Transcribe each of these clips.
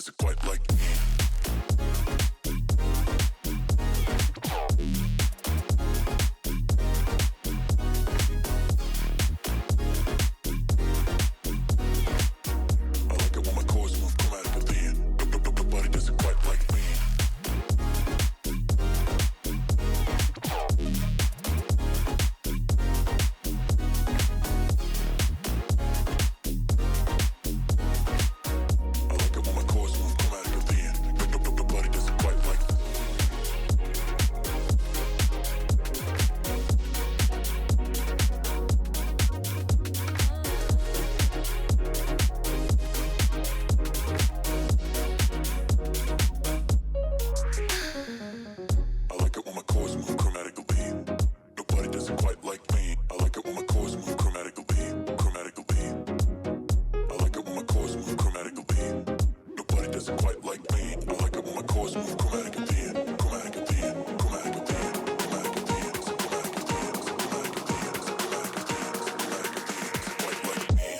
doesn't quite like me. I like it when my chords move chromatically. Nobody doesn't quite like me. I like it when my chords move chromatically. Nobody doesn't quite like me. I like it when my chords move chromatically. Nobody doesn't quite like me. I like it when my chords move chromatically. Chromatically. I like it when my chords move chromatically. Nobody doesn't quite like me. I like it when my chords move chromatically. Chromatically. Chromatically. Chromatically. Quite like me.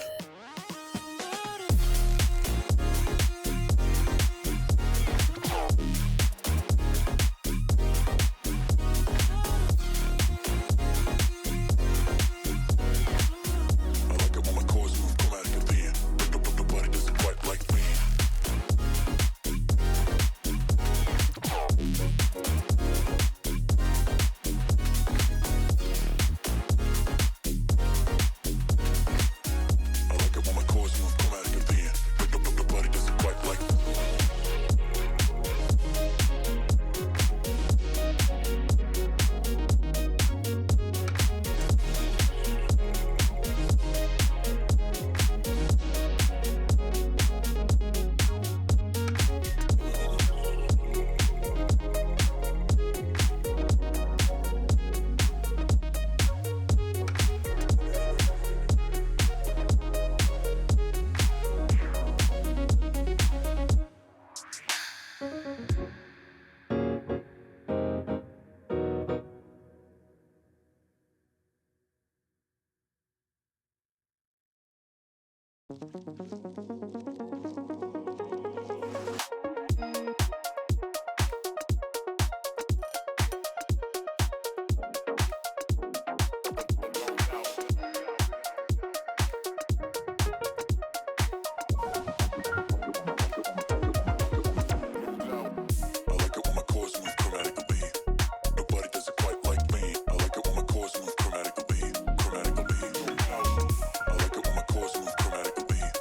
I like it when my chords move chromatically. Nobody doesn't quite like me. I like it when my chords move chromatically. Nobody doesn't quite like me. I like it when my chords move chromatically. Nobody doesn't quite like me. I like it when my chords move chromatically. Chromatically. I like it when my chords move chromatically.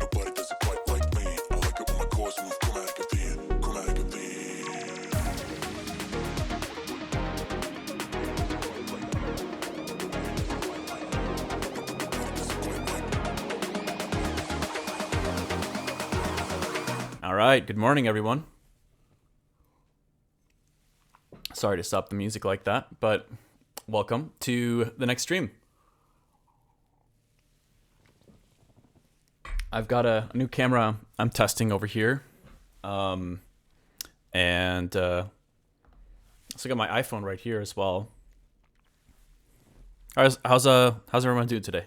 Nobody doesn't quite like me. I like it when my chords move chromatically. Chromatically. All right, good morning, everyone. Sorry to stop the music like that, but welcome to the next stream. I've got a new camera I'm testing over here, and also got my iPhone right here as well. How's everyone doing today?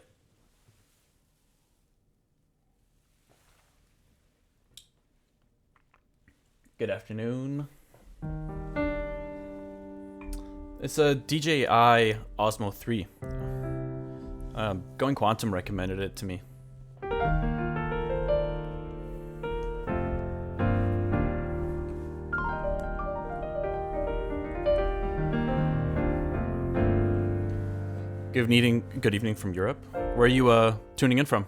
Good afternoon. It's a DJI Osmo 3. Going Quantum recommended it to me. Good evening from Europe. Where are you tuning in from?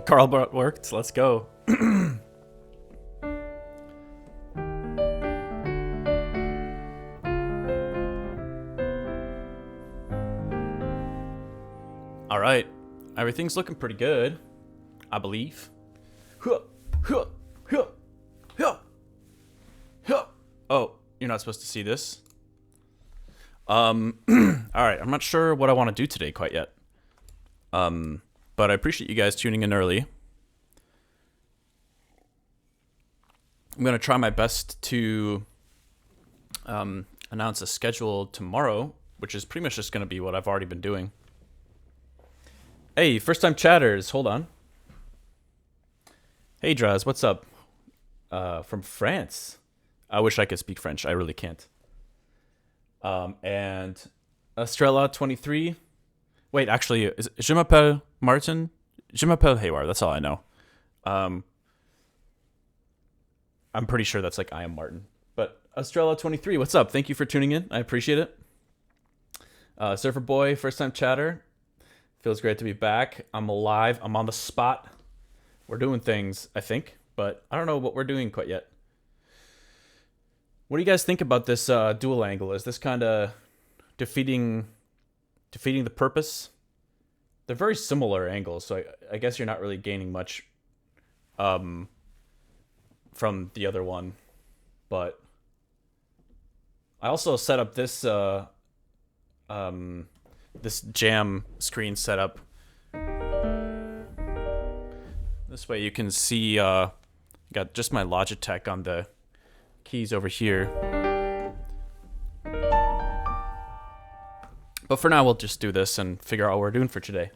Carl worked. Let's go. All right. Everything's looking pretty good, I believe. Oh, you're not supposed to see this? All right. I'm not sure what I want to do today quite yet. But I appreciate you guys tuning in early. I'm going to try my best to announce a schedule tomorrow, which is pretty much just going to be what I've already been doing. Hey, first time chatters, hold on. Hey, Draz, what's up? From France. I wish I could speak French. I really can't. And Estrella 23. Wait, actually, je m'appelle Martin. Je m'appelle Haywyre. That's all I know. I'm pretty sure that's like I am Martin. But Estrella 23, what's up? Thank you for tuning in. I appreciate it. Surfer Boy, first time chatter. Feels great to be back. I'm alive. I'm on the spot. We're doing things, I think, but I don't know what we're doing quite yet. What do you guys think about this dual angle? Is this kind of defeating the purpose? They're very similar angles, so I guess you're not really gaining much from the other one. But I also set up this this jam screen setup. This way you can see got just my Logitech on the keys over here. But for now we'll just do this and figure out what we're doing for today.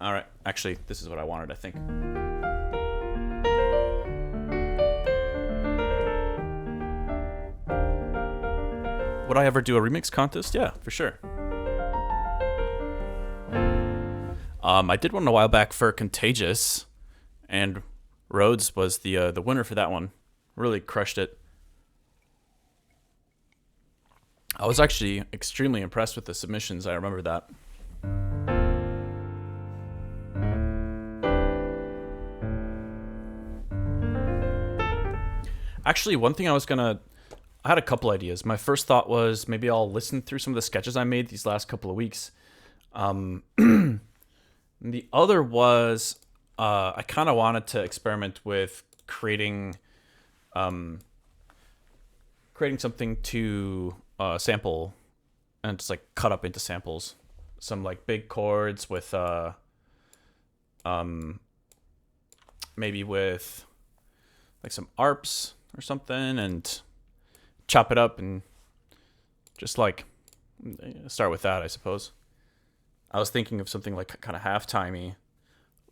All right, actually this is what I wanted, I think. Would I ever do a remix contest? Yeah, for sure. I did one a while back for Contagious, and Rhodes was the winner for that one. Really crushed it. I was actually extremely impressed with the submissions. I remember that. Actually, one thing I had a couple ideas. My first thought was maybe I'll listen through some of the sketches I made these last couple of weeks. The other was I kind of wanted to experiment with creating something to sample and just like cut up into samples. Some like big chords with maybe with like some arps or something, and chop it up and just like start with that, I suppose. I was thinking of something like kind of half-timey,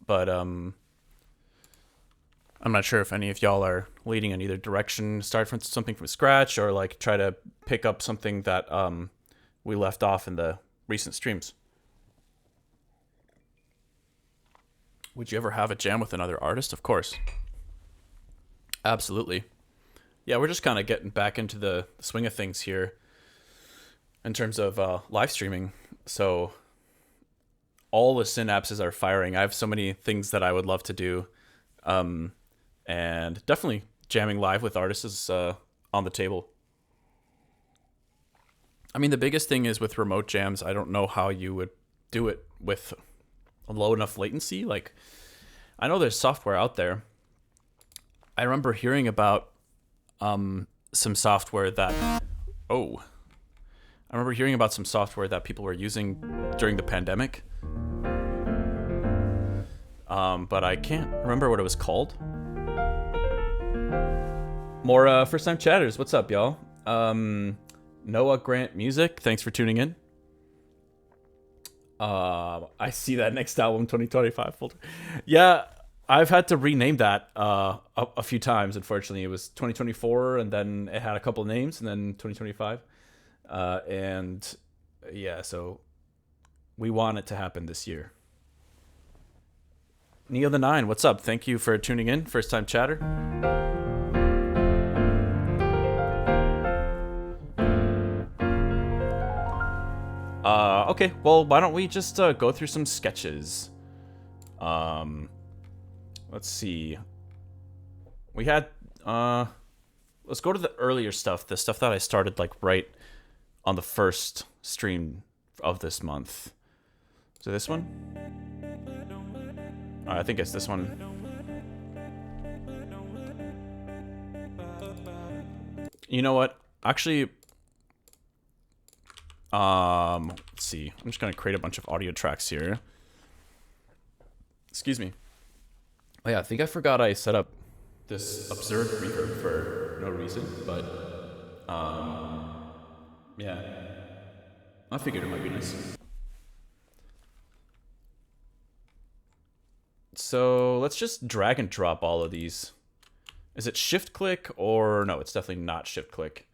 but I'm not sure if any of y'all are leading in either direction. Start from something from scratch or like try to pick up something that we left off in the recent streams. Would you ever have a jam with another artist? Of course. Absolutely. Yeah, we're just kind of getting back into the swing of things here in terms of live streaming. So all the synapses are firing. I have so many things that I would love to do. And definitely jamming live with artists is on the table. I mean, the biggest thing is with remote jams, I don't know how you would do it with a low enough latency. Like, I know there's software out there. I remember hearing about some software that people were using during the pandemic. But I can't remember what it was called. More first time chatters. What's up, y'all? Noah Grant Music, thanks for tuning in. I see that next album 2025 folder. Yeah, I've had to rename that a few times. Unfortunately, it was 2024, and then it had a couple names, and then 2025. And yeah, so we want it to happen this year. Neo the Nine, what's up? Thank you for tuning in. First time chatter. Okay, well, why don't we just go through some sketches? Let's see. We had let's go to the earlier stuff, the stuff that I started like right on the first stream of this month. So this one? I think it's this one. You know what? Actually, Let's see. I'm just gonna create a bunch of audio tracks here. Excuse me. Oh yeah, I think I forgot I set up this absurd reverb for no reason, but yeah. I figured it might be nice. So let's just drag and drop all of these. Is it shift click or no? It's definitely not shift click.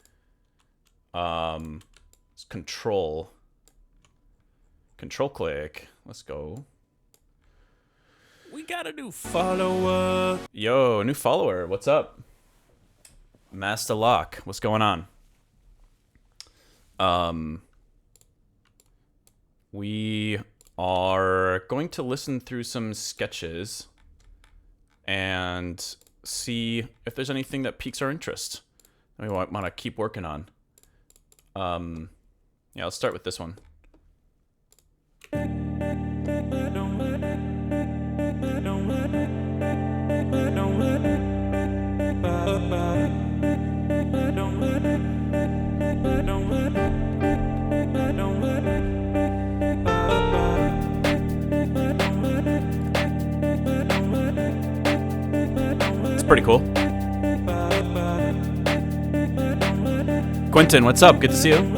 It's control click. Let's go. We got a new follower. Yo, new follower. What's up? Master Lock. What's going on? We are going to listen through some sketches and see if there's anything that piques our interest that we want to keep working on. Yeah, let's start with this one. It's pretty cool. Quentin, what's up? Good to see you.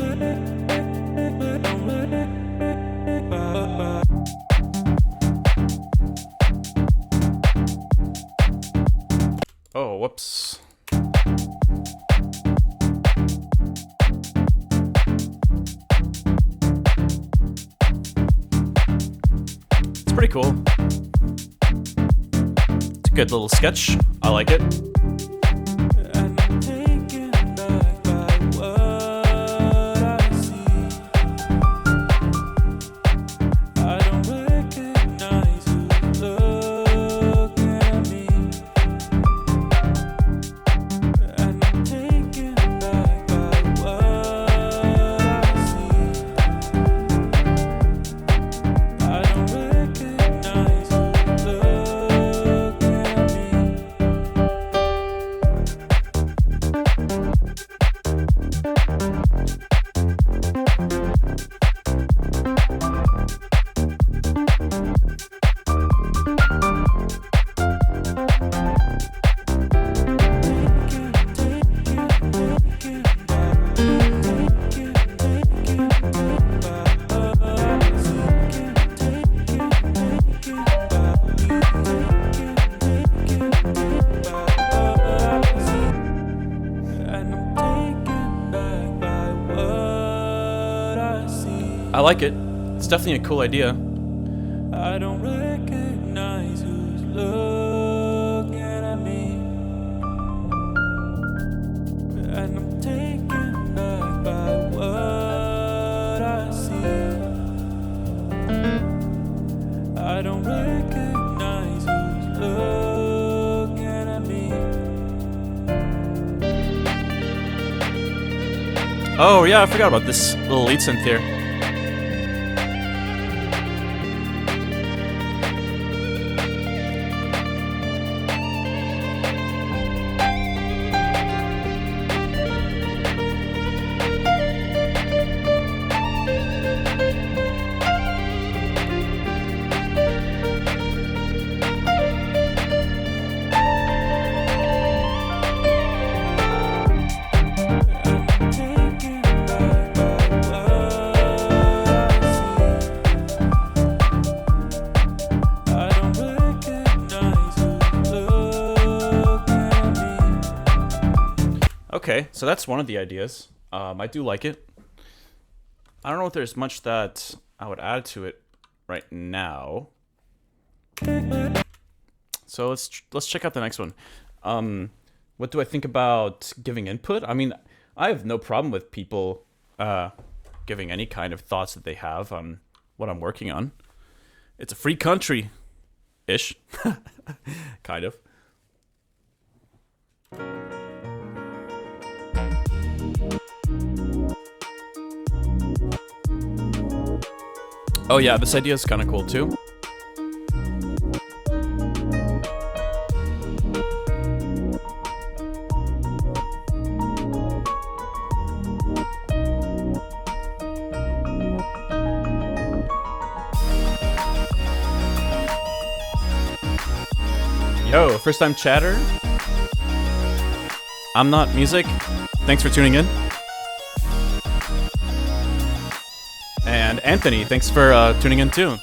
Oh, whoops. It's pretty cool. It's a good little sketch. I like it. I like it. It's definitely a cool idea. I don't recognize who's looking at me, and I'm taken back by what I see. I don't recognize who's looking at me. Oh yeah, I forgot about this little lead synth here. Okay, so that's one of the ideas. I do like it. I don't know if there's much that I would add to it right now. So let's check out the next one. What do I think about giving input? I mean, I have no problem with people giving any kind of thoughts that they have on what I'm working on. It's a free country-ish, kind of. Oh yeah, this idea is kind of cool too. Yo, first time chatter. I'm not music. Thanks for tuning in. And Anthony, thanks for tuning in too.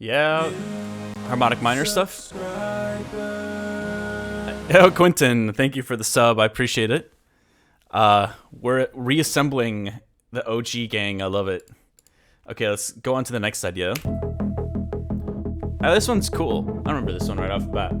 Yeah, harmonic minor stuff. Oh, Quentin, thank you for the sub. I appreciate it. We're reassembling the OG gang. I love it. Okay, let's go on to the next idea. This one's cool. I remember this one right off the bat.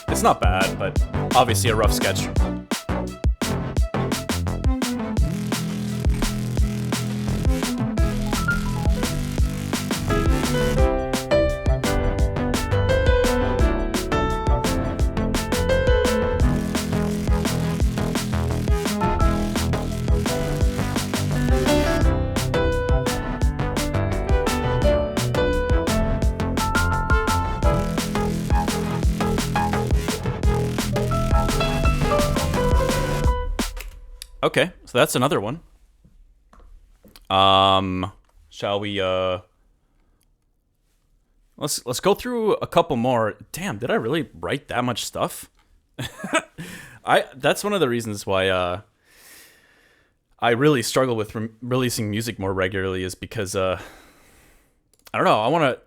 It's not bad, but obviously a rough sketch. Okay, so that's another one. Shall we let's go through a couple more. Damn, did I really write that much stuff? That's one of the reasons why I really struggle with releasing music more regularly, is because I don't know,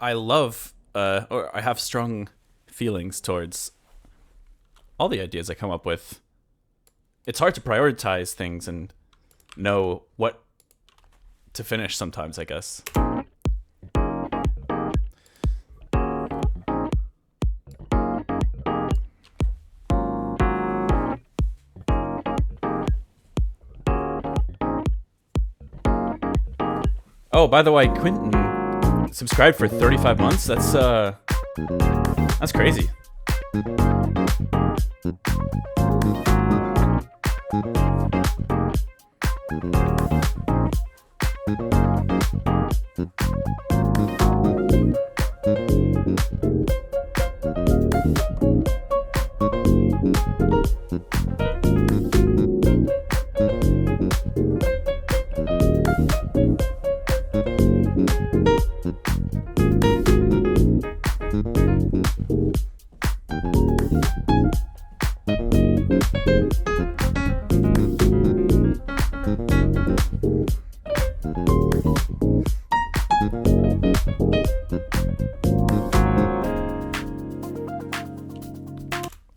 I love or I have strong feelings towards all the ideas I come up with. It's hard to prioritize things and know what to finish sometimes, I guess. Oh, by the way, Quentin subscribed for 35 months. That's crazy.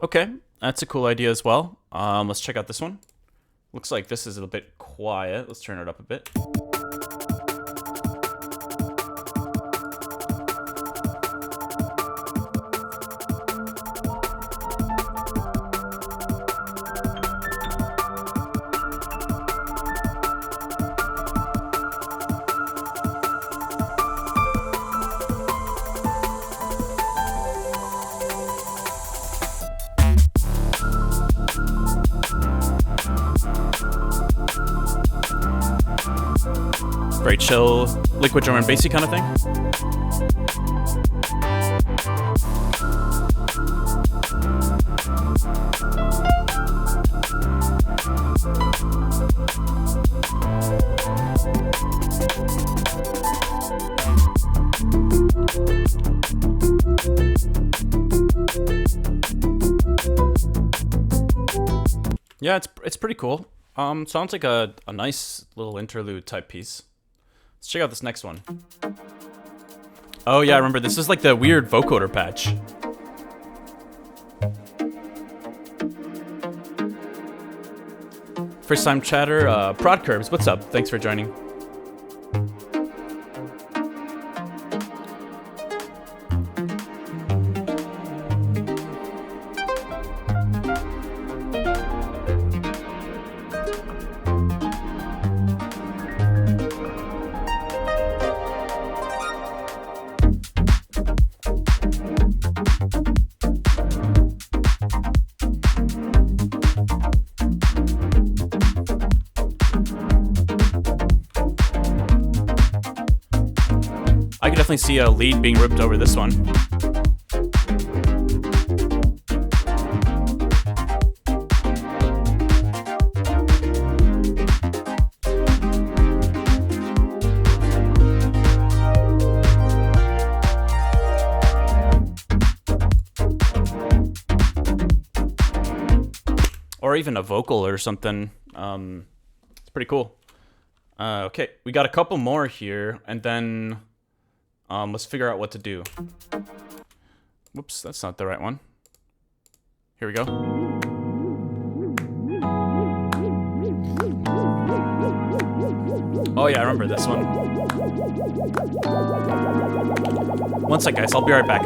Okay, that's a cool idea as well. Let's check out this one. Looks like this is a bit quiet. Let's turn it up a bit. Very chill, liquid drum and bassy kind of thing. Yeah, it's pretty cool. Sounds like a nice little interlude type piece. Let's check out this next one. Oh yeah, I remember this is like the weird vocoder patch. First time chatter, Prod Curbs, what's up? Thanks for joining. I could definitely see a lead being ripped over this one. Or even a vocal or something. It's pretty cool. Okay, we got a couple more here, and then let's figure out what to do. Whoops, that's not the right one. Here we go. Oh yeah, I remember this one. One sec, guys, I'll be right back.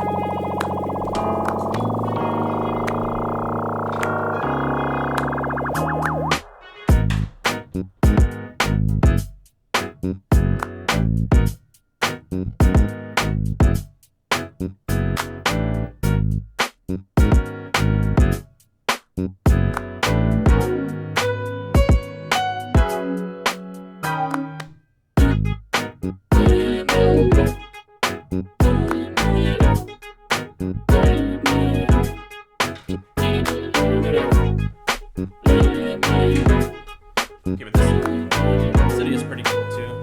Give it this. City is pretty cool too.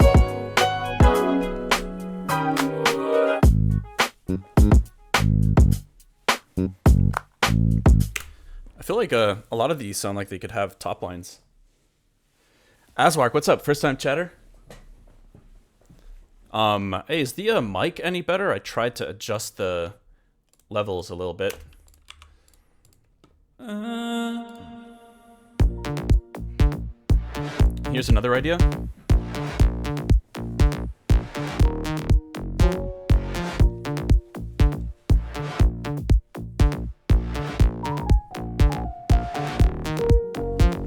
I feel like a lot of these sound like they could have top lines. Aswark, what's up? First time chatter? Hey, is the mic any better? I tried to adjust the levels a little bit. Here's another idea.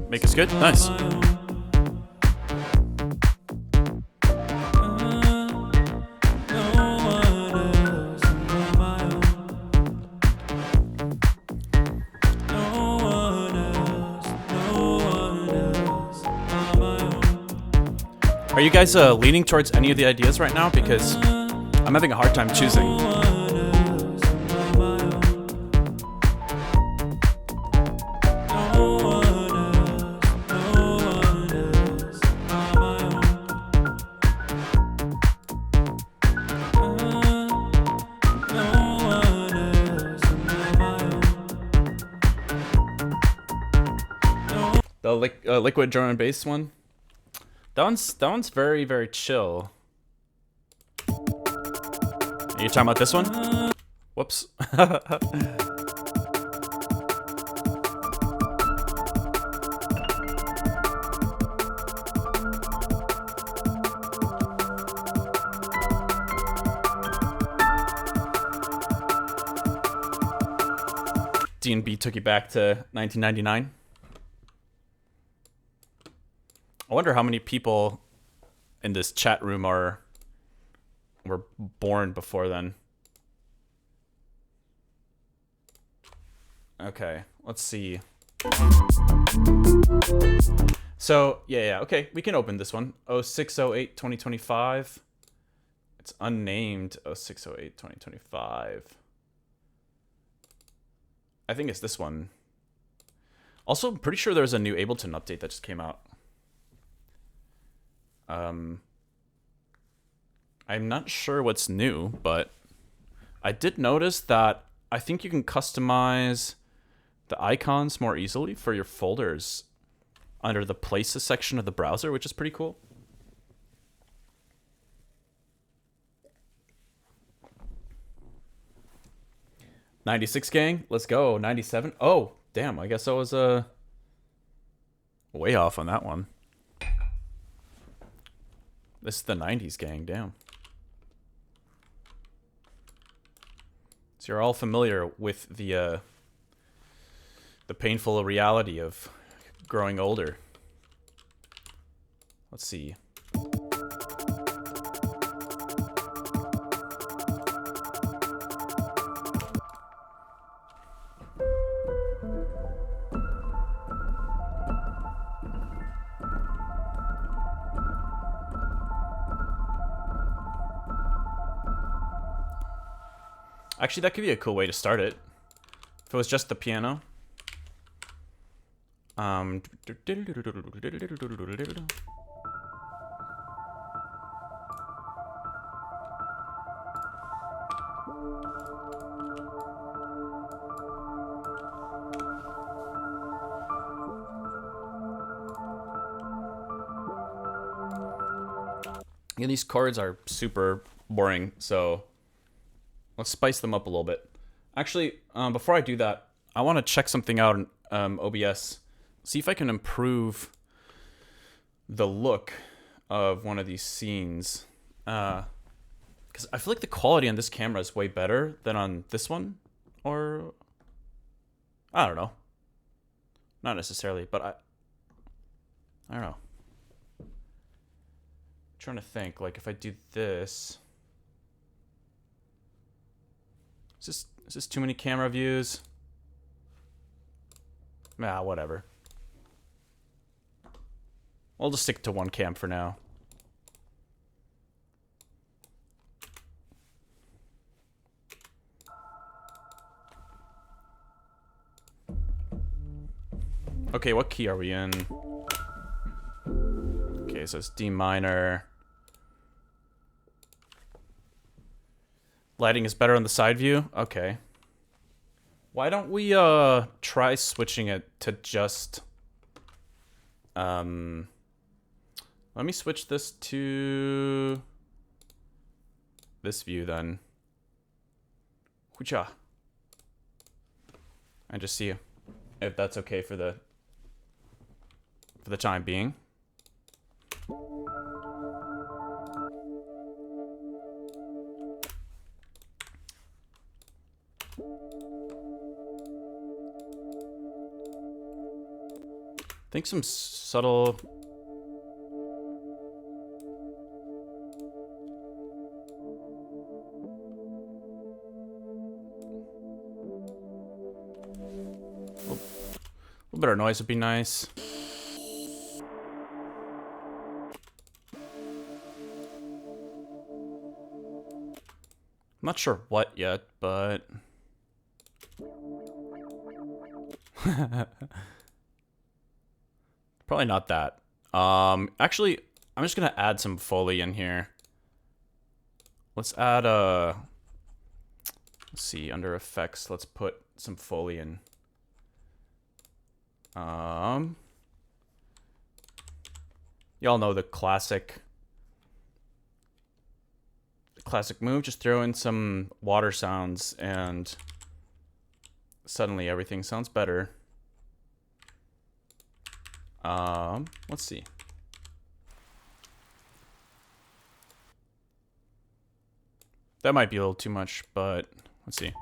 Make us good? Nice. Are you guys leaning towards any of the ideas right now? Because I'm having a hard time choosing. The liquid drum and bass one. That one's very, very chill. Are you talking about this one? Whoops. D&B took you back to 1999. I wonder how many people in this chat room were born before then. Okay, let's see. So, yeah, okay, we can open this one. 0608 2025. It's unnamed 0608 2025. I think it's this one. Also, I'm pretty sure there's a new Ableton update that just came out. I'm not sure what's new, but I did notice that I think you can customize the icons more easily for your folders under the places section of the browser, which is pretty cool. '96 gang, let's go. '97. Oh, damn! I guess I was way off on that one. This is the '90s gang. Damn. So you're all familiar with the painful reality of growing older. Let's see. Actually, that could be a cool way to start it. If it was just the piano. Yeah, these chords are super boring, so let's spice them up a little bit. Actually, before I do that, I want to check something out in OBS. See if I can improve the look of one of these scenes. Because I feel like the quality on this camera is way better than on this one. Or, I don't know. Not necessarily, but I don't know. I'm trying to think, like if I do this... Is this too many camera views? Nah, whatever. I'll just stick to one cam for now. Okay, what key are we in? Okay, so it's D minor. Lighting is better on the side view? Okay. Why don't we try switching it to just let me switch this to this view then. Hoocha. And just see if that's okay for the time being. I think some subtle... A little bit of noise would be nice. I'm not sure what yet, but... Probably not that. Actually, I'm just gonna add some Foley in here. Let's add let's see, under effects, let's put some Foley in. Y'all know the classic move. Just throw in some water sounds and suddenly everything sounds better. Let's see. That might be a little too much, but let's see.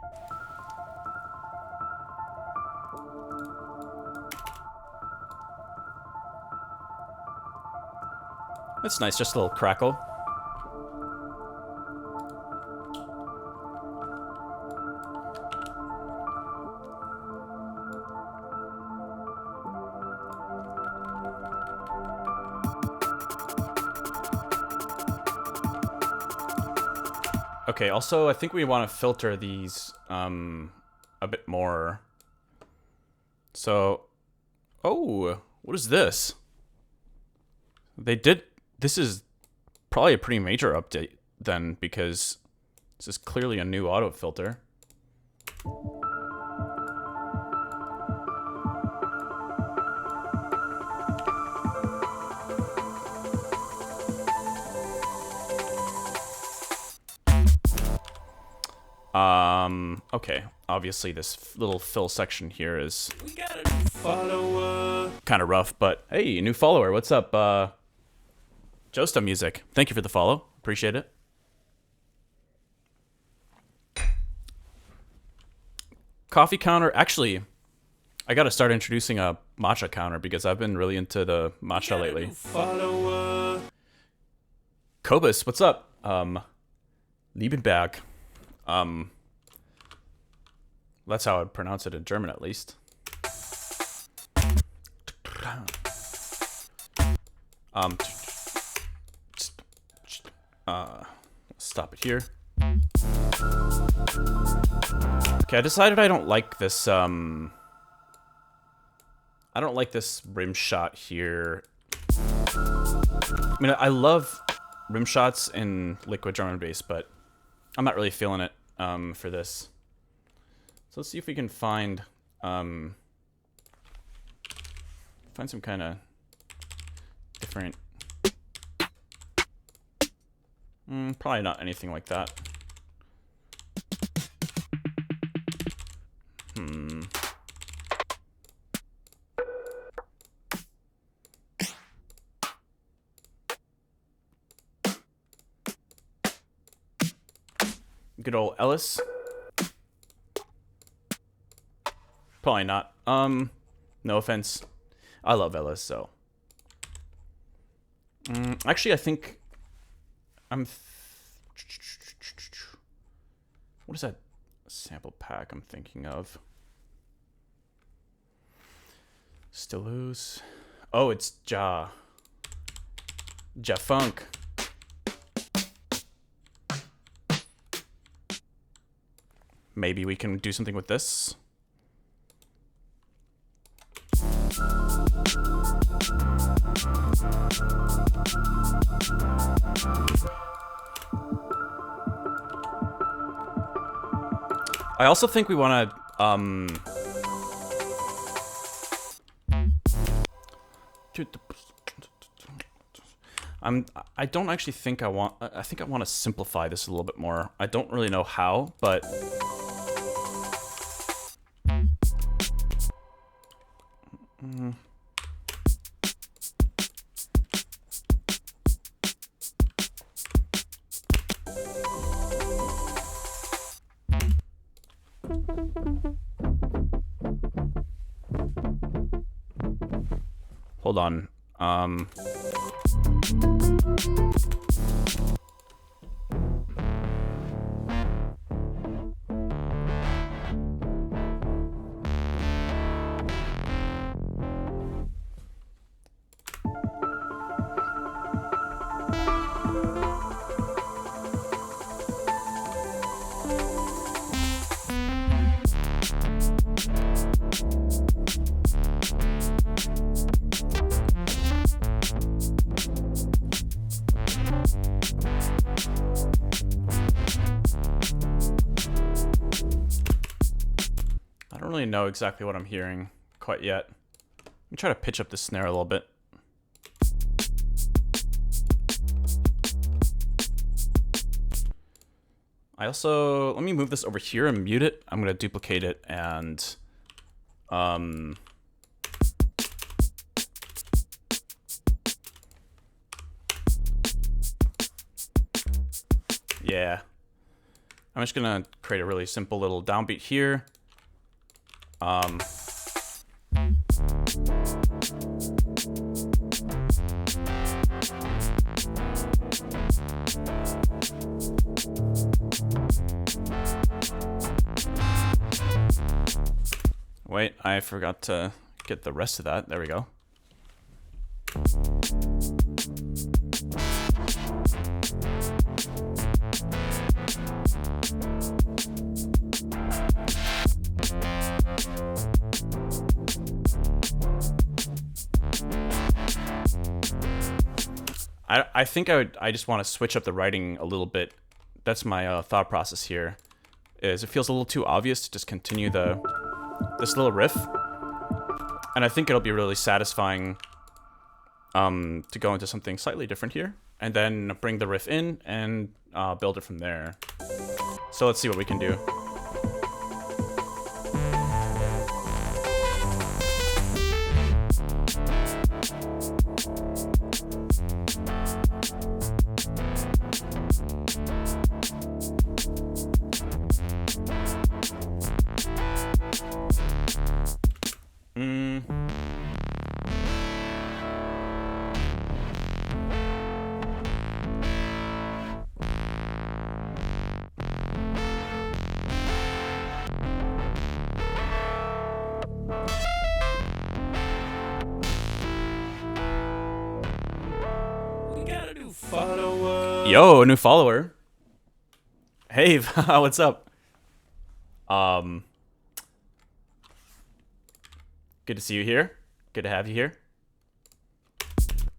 That's nice, just a little crackle. Okay, also, I think we want to filter these a bit more. So, oh, what is this? This is probably a pretty major update then, because this is clearly a new auto filter. Okay. Obviously, this little fill section here is kind of rough, but hey, new follower. What's up? Josta Music. Thank you for the follow. Appreciate it. Coffee counter. Actually, I got to start introducing a matcha counter because I've been really into the matcha lately. Kobus, what's up? Liebenberg. That's how I'd pronounce it in German, at least. Stop it here. Okay, I decided I don't like this, I don't like this rim shot here. I mean, I love rim shots in liquid drum and bass, but I'm not really feeling it, for this. So let's see if we can find some kind of different... probably not anything like that. Good old Ellis. Probably not. No offense. I love Ellis, so. Actually, I think what is that sample pack I'm thinking of? Stillos. Oh, it's Ja Funk. Maybe we can do something with this. I also think we want to, I don't actually think I want to simplify this a little bit more. I don't really know how, but hold on. Know exactly what I'm hearing quite yet. Let me try to pitch up the snare a little bit. I also, let me move this over here and mute it. I'm gonna duplicate it and yeah. I'm just gonna create a really simple little downbeat here. Wait, I forgot to get the rest of that. There we go. I think I just want to switch up the writing a little bit. That's my thought process here. Is it feels a little too obvious to just continue this little riff, and I think it'll be really satisfying to go into something slightly different here, and then bring the riff in and build it from there. So let's see what we can do. Yo, a new follower. Hey, what's up? Good to see you here. Good to have you here.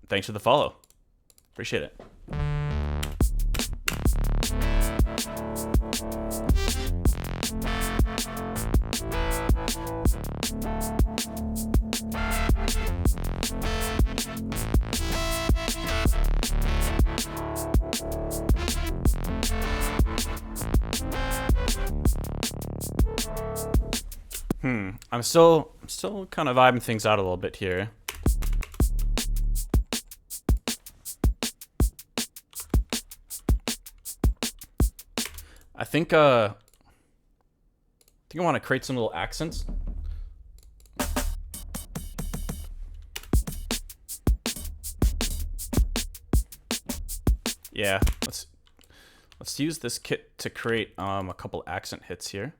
Thanks for the follow. Appreciate it. I'm still kind of vibing things out a little bit here. I think I want to create some little accents. Yeah, let's use this kit to create a couple accent hits here.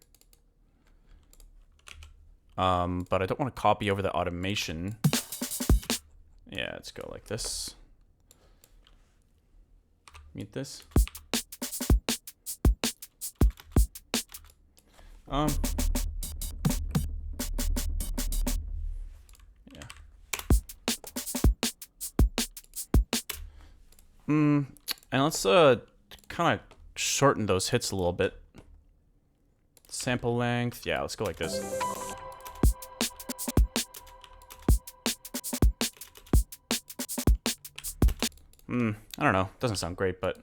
But I don't want to copy over the automation. Yeah, let's go like this. Mute this. Yeah. And let's kind of shorten those hits a little bit. Sample length. Yeah, let's go like this. I don't know. Doesn't sound great, but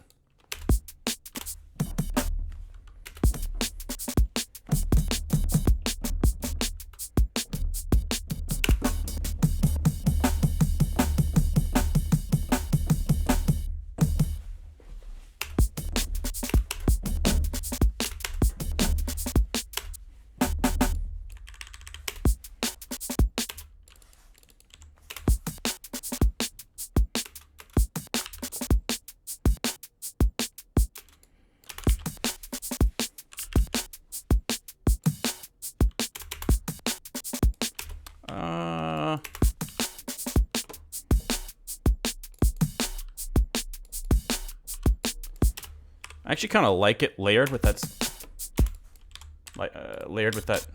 I actually kind of like it layered with that, layered with that.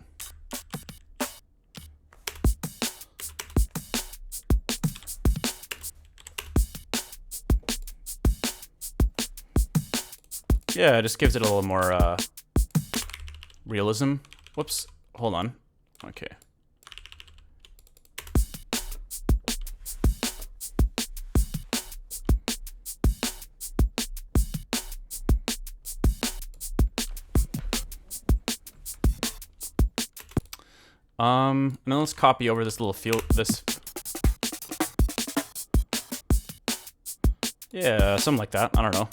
Yeah, it just gives it a little more realism. Whoops, hold on. Okay. Now let's copy over this little field, yeah, something like that. I don't know.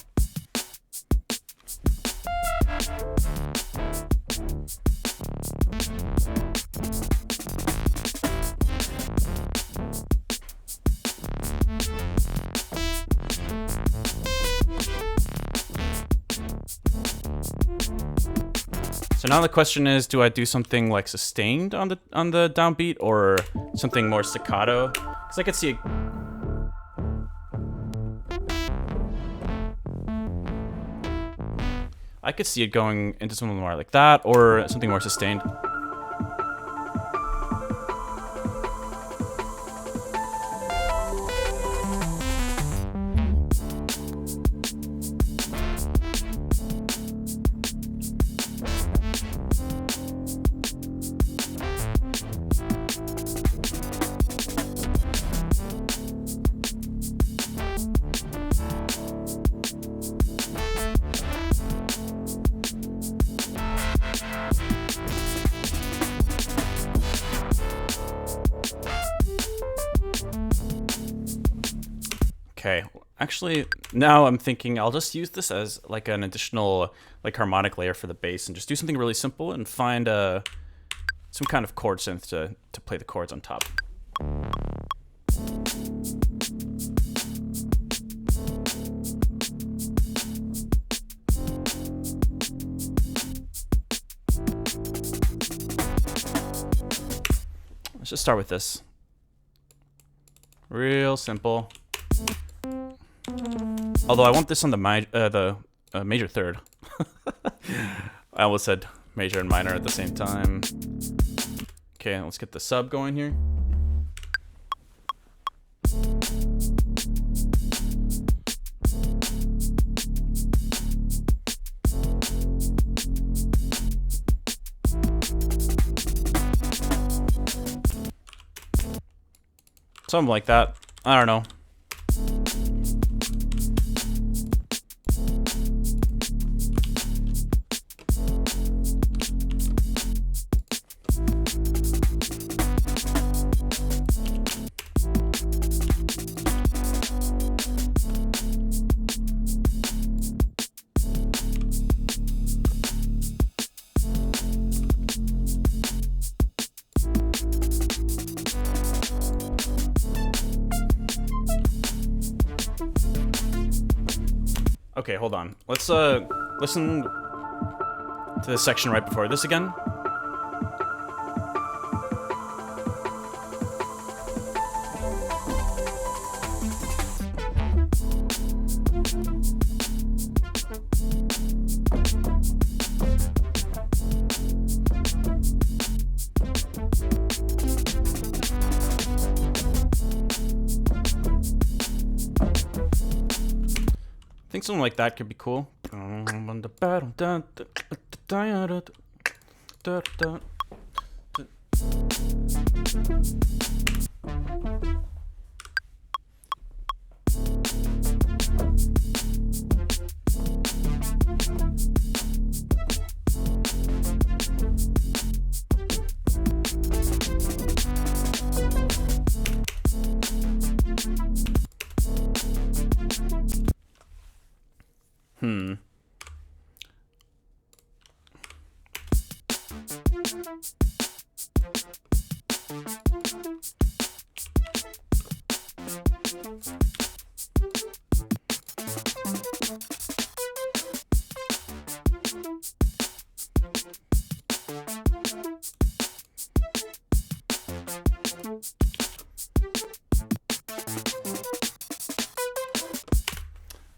So now the question is, do I do something like sustained on the downbeat or something more staccato? Because I could see it going into something more like that or something more sustained. Okay, actually, now I'm thinking I'll just use this as like an additional like harmonic layer for the bass and just do something really simple and find some kind of chord synth to play the chords on top. Let's just start with this. Real simple. Although I want this on the major third. I almost said major and minor at the same time. Okay, let's get the sub going here. Something like that. I don't know. Okay, hold on. Let's listen to the section right before this again. I think something like that could be cool.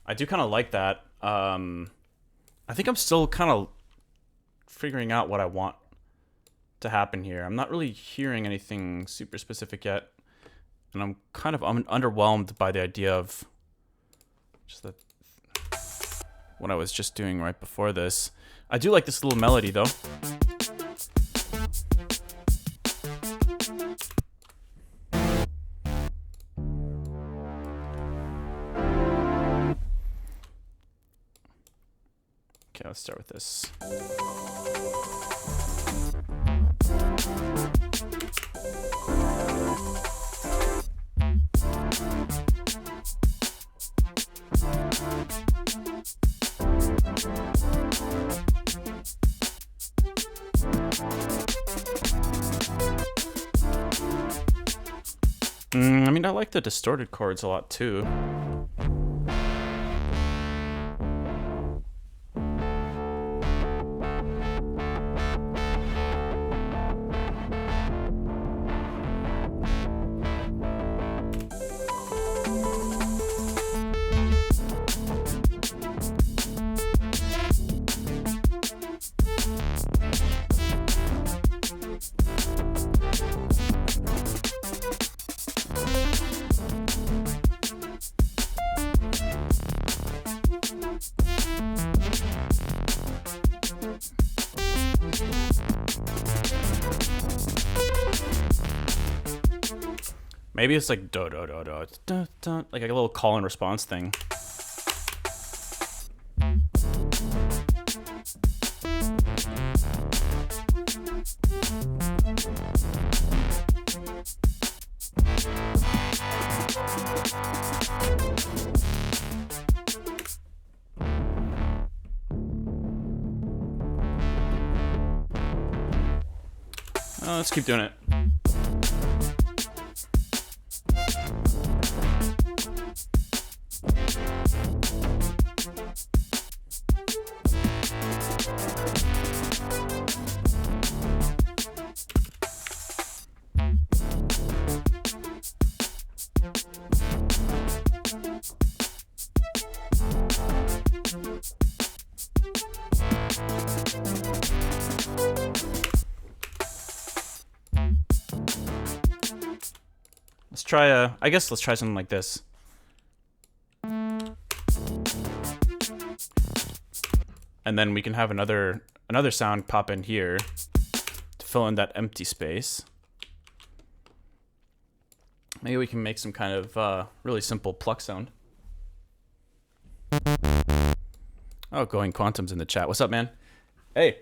I do kind of like that. I think I'm still kind of figuring out what I want to happen here. I'm not really hearing anything super specific yet. And I'm kind of underwhelmed by the idea of just that what I was just doing right before this. I do like this little melody though. Okay, let's start with this. I mean, I like the distorted chords a lot too. Maybe it's like do do do do do do, like a little call and response thing. Let's keep doing it. try I guess let's try something like this. And then we can have another sound pop in here to fill in that empty space. Maybe we can make some kind of really simple pluck sound. Oh, Going Quantum's in the chat. What's up, man? Hey,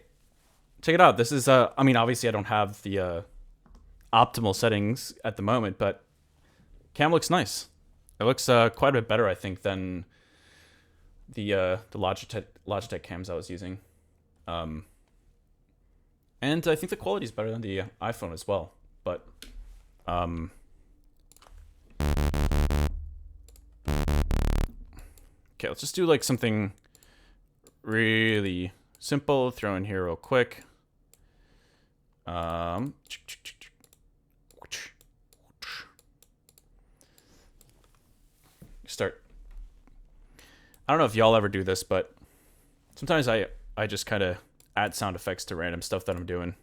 check it out. This is, I mean, obviously I don't have the optimal settings at the moment, but cam looks nice. It looks quite a bit better, I think, than the Logitech cams I was using. And I think the quality is better than the iPhone as well. But okay, let's just do like something really simple. Throw in here real quick. Start. I don't know if y'all ever do this, but sometimes I just kind of add sound effects to random stuff that I'm doing.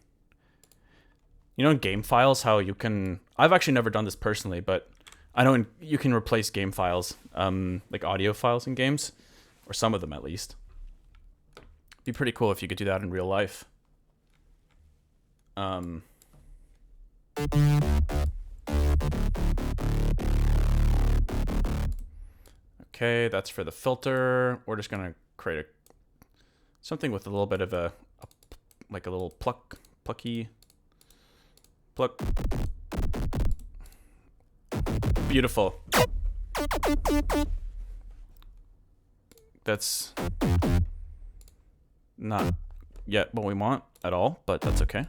You know, in game files, how you can... I've actually never done this personally, but I know you can replace game files, like audio files in games, or some of them at least. It'd be pretty cool if you could do that in real life. Okay, that's for the filter. We're just gonna create something with a little bit of a little plucky. Beautiful. That's not yet what we want at all, but that's okay.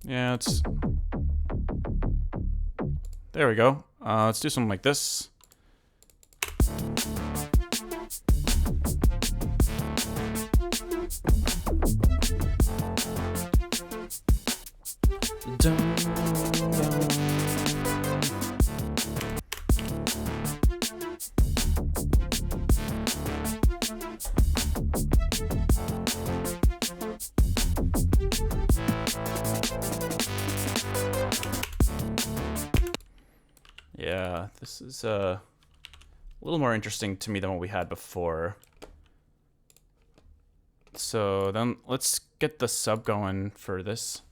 Yeah, it's... There we go. Let's do something like this. Yeah, this is a little more interesting to me than what we had before. So then let's get the sub going for this.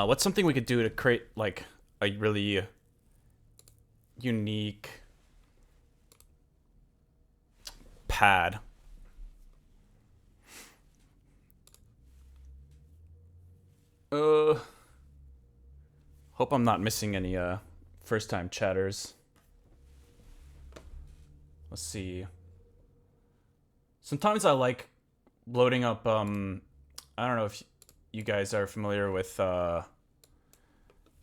What's something we could do to create like a really unique pad? Hope I'm not missing any first-time chatters. Let's see. Sometimes I like loading up I don't know if you guys are familiar with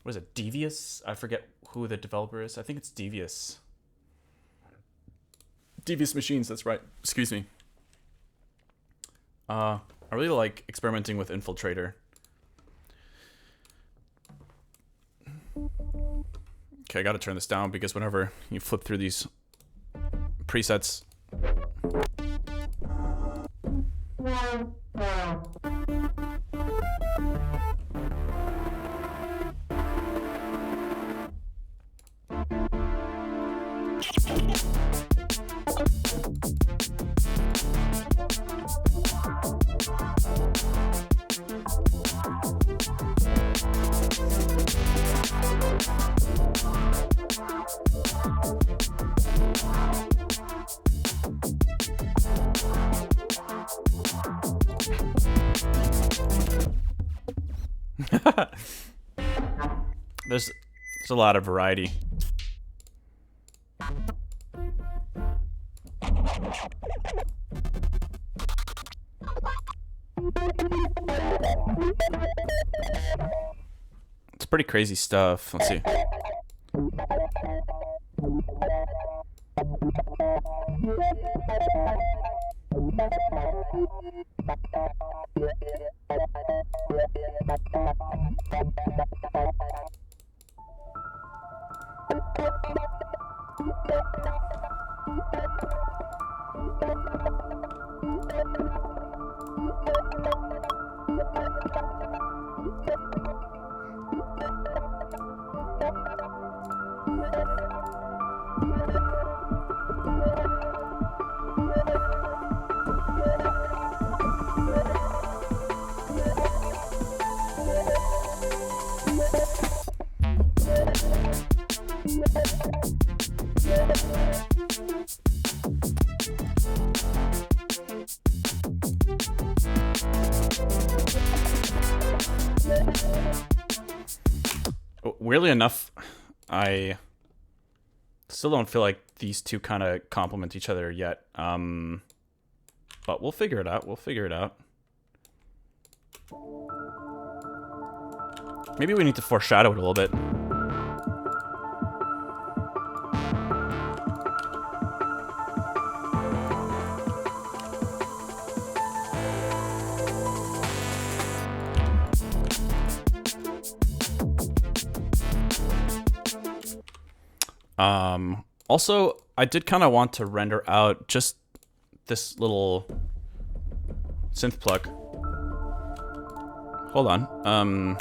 what is it, Devious? I forget who the developer is. I think it's Devious. Devious Machines, that's right. Excuse me. I really like experimenting with Infiltrator. Okay, I gotta turn this down because whenever you flip through these presets... There's a lot of variety. It's pretty crazy stuff. Let's see. Weirdly enough, I still don't feel like these two kind of complement each other yet. But we'll figure it out. We'll figure it out. Maybe we need to foreshadow it a little bit. Also, I did kind of want to render out just this little synth plug. Hold on.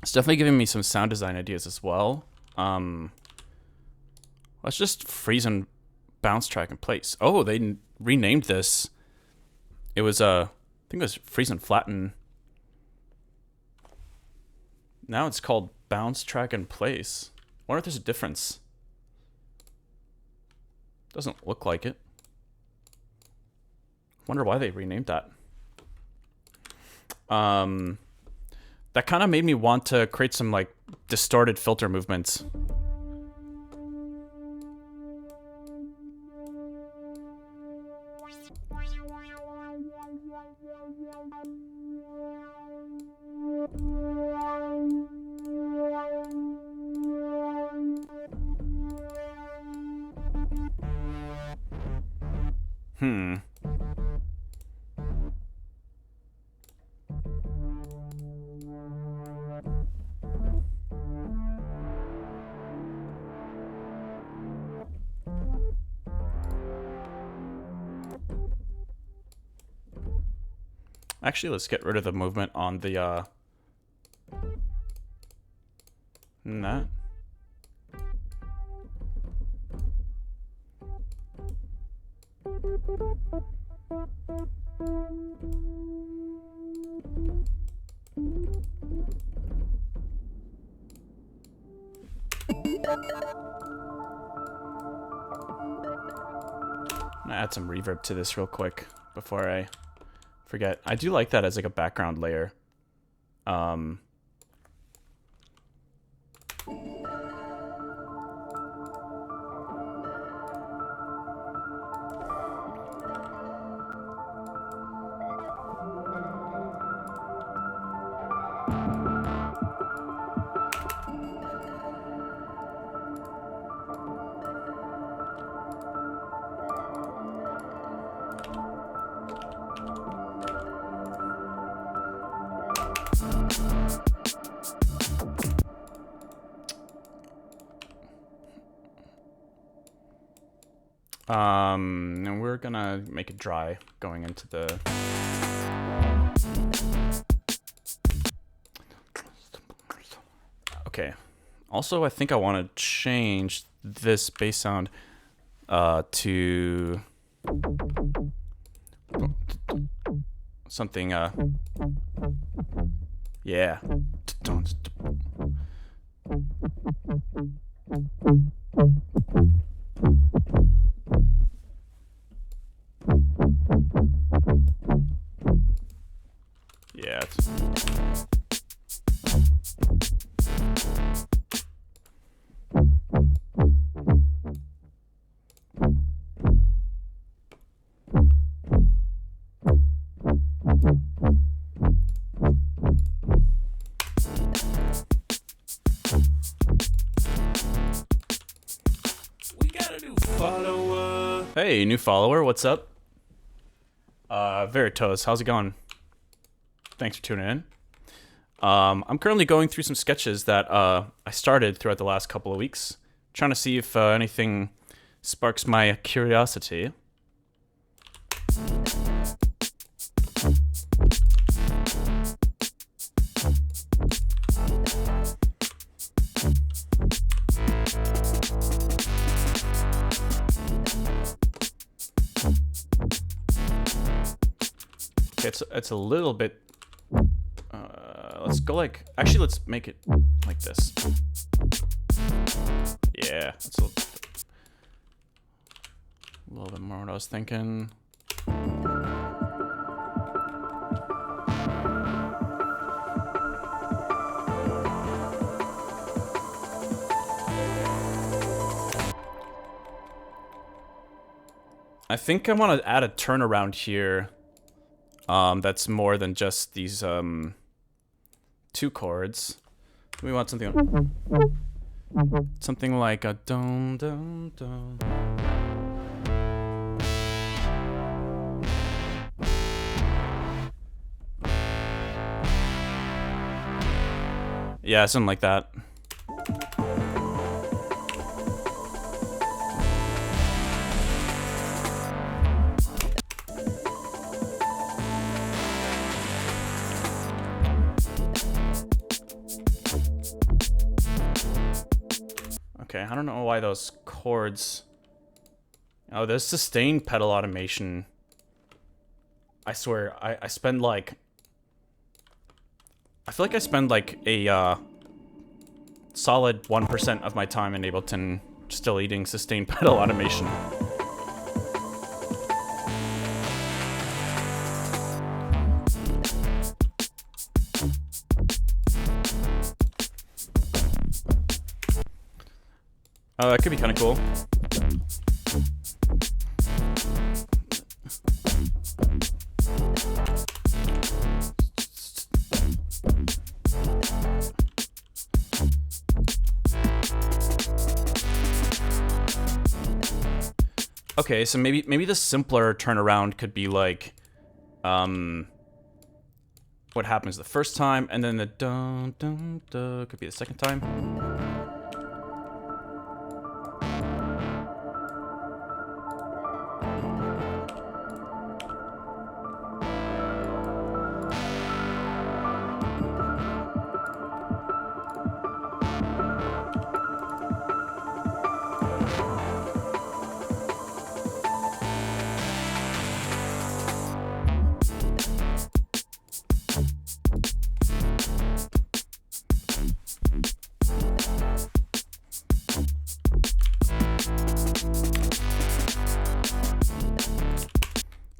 It's definitely giving me some sound design ideas as well. Let's just freeze and bounce track in place. Oh, they renamed this. It was I think it was freeze and flatten. Now it's called bounce track in place. I wonder if there's a difference. Doesn't look like it. Wonder why they renamed that. That kind of made me want to create some like distorted filter movements. Actually, let's get rid of the movement on the that. I'm gonna add some reverb to this real quick before I forget. I do like that as like a background layer. And we're gonna make it dry going into the... Okay. Also, I think I want to change this bass sound to something, yeah. Yeah. We got a new follower. Hey, new follower. What's up? Veritos, how's it going? Thanks for tuning in. I'm currently going through some sketches that I started throughout the last couple of weeks, trying to see if anything sparks my curiosity. Okay, it's a little bit. Let's go like. Actually, let's make it like this. Yeah, that's a little bit more what I was thinking. I think I want to add a turnaround here. That's more than just these two chords. We want something like a dum dum dum. Yeah, something like that. Okay, I don't know why those chords... Oh, there's sustain pedal automation. I swear, I spend like... I feel like I spend like a solid 1% of my time in Ableton just deleting sustain pedal automation. Oh, that could be kind of cool. Okay, so maybe the simpler turnaround could be like, what happens the first time, and then the dun dun dun could be the second time.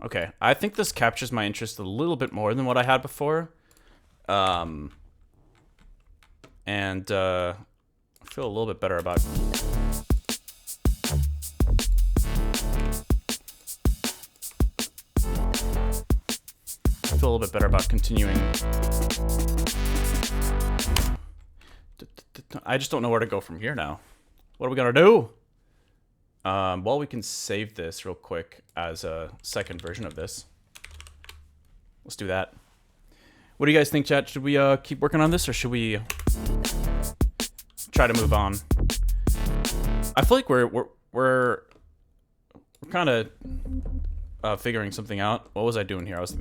Okay, I think this captures my interest a little bit more than what I had before. And I feel a little bit better about... I feel a little bit better about continuing. I just don't know where to go from here now. What are we gonna do? Well, we can save this real quick as a second version of this. Let's do that. What do you guys think, chat? Should we keep working on this, or should we try to move on? I feel like we're kind of figuring something out. What was I doing here? I was...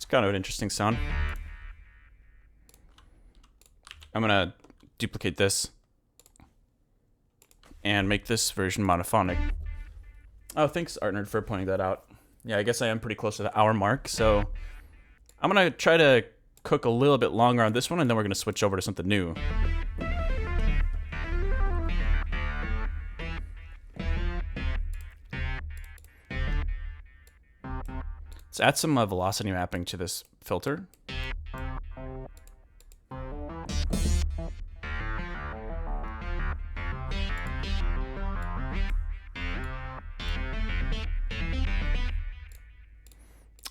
kind of an interesting sound. I'm gonna duplicate this and make this version monophonic. Oh, thanks, Artnerd, for pointing that out. Yeah, I guess I am pretty close to the hour mark, so I'm gonna try to cook a little bit longer on this one, and then we're gonna switch over to something new. Let's add some velocity mapping to this filter.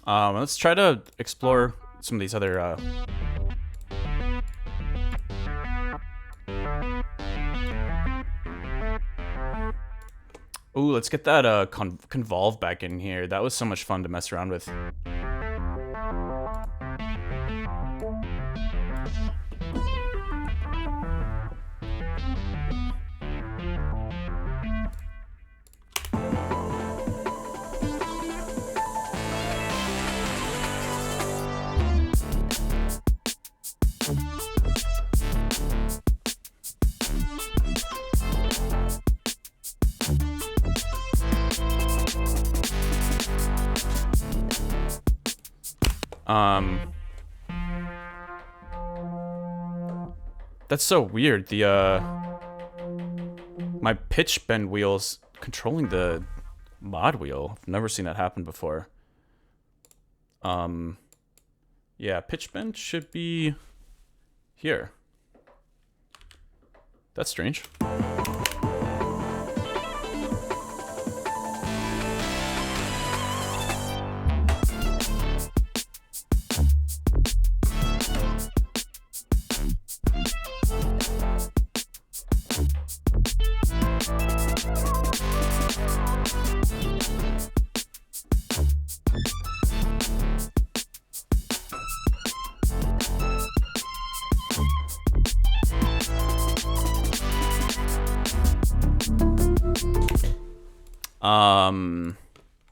Let's try to explore some of these other ooh, let's get that convolve back in here. That was so much fun to mess around with. That's so weird. The my pitch bend wheel's controlling the mod wheel. I've never seen that happen before. Yeah, pitch bend should be here. That's strange.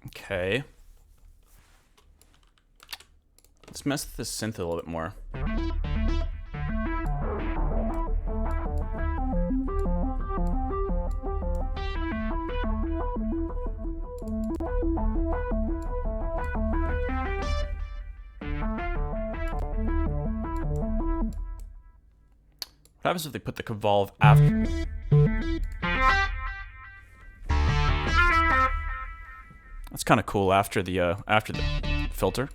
Okay. Let's mess with the synth a little bit more. What happens if they put the convolve after? That's kind of cool after the filter.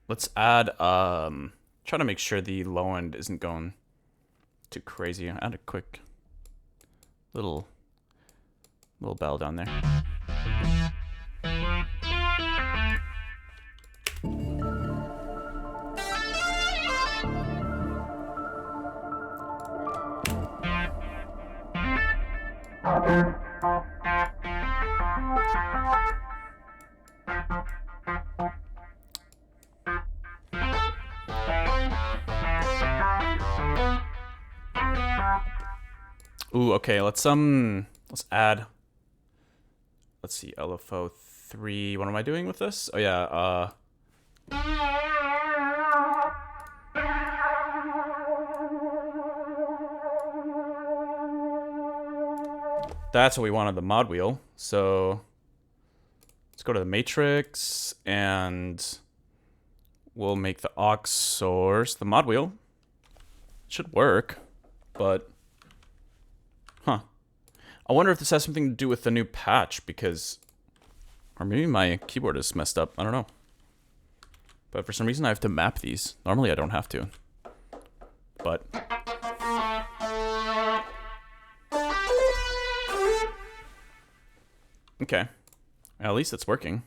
Let's add try to make sure the low end isn't going too crazy. Add a quick little bell down there. Ooh, okay, let's add, let's see, LFO 3. What am I doing with this? Oh yeah, that's what we wanted, the mod wheel. So let's go to the matrix and we'll make the aux source the mod wheel. It should work, but huh. I wonder if this has something to do with the new patch, because, or maybe my keyboard is messed up. I don't know. But for some reason I have to map these. Normally I don't have to. But okay. At least it's working.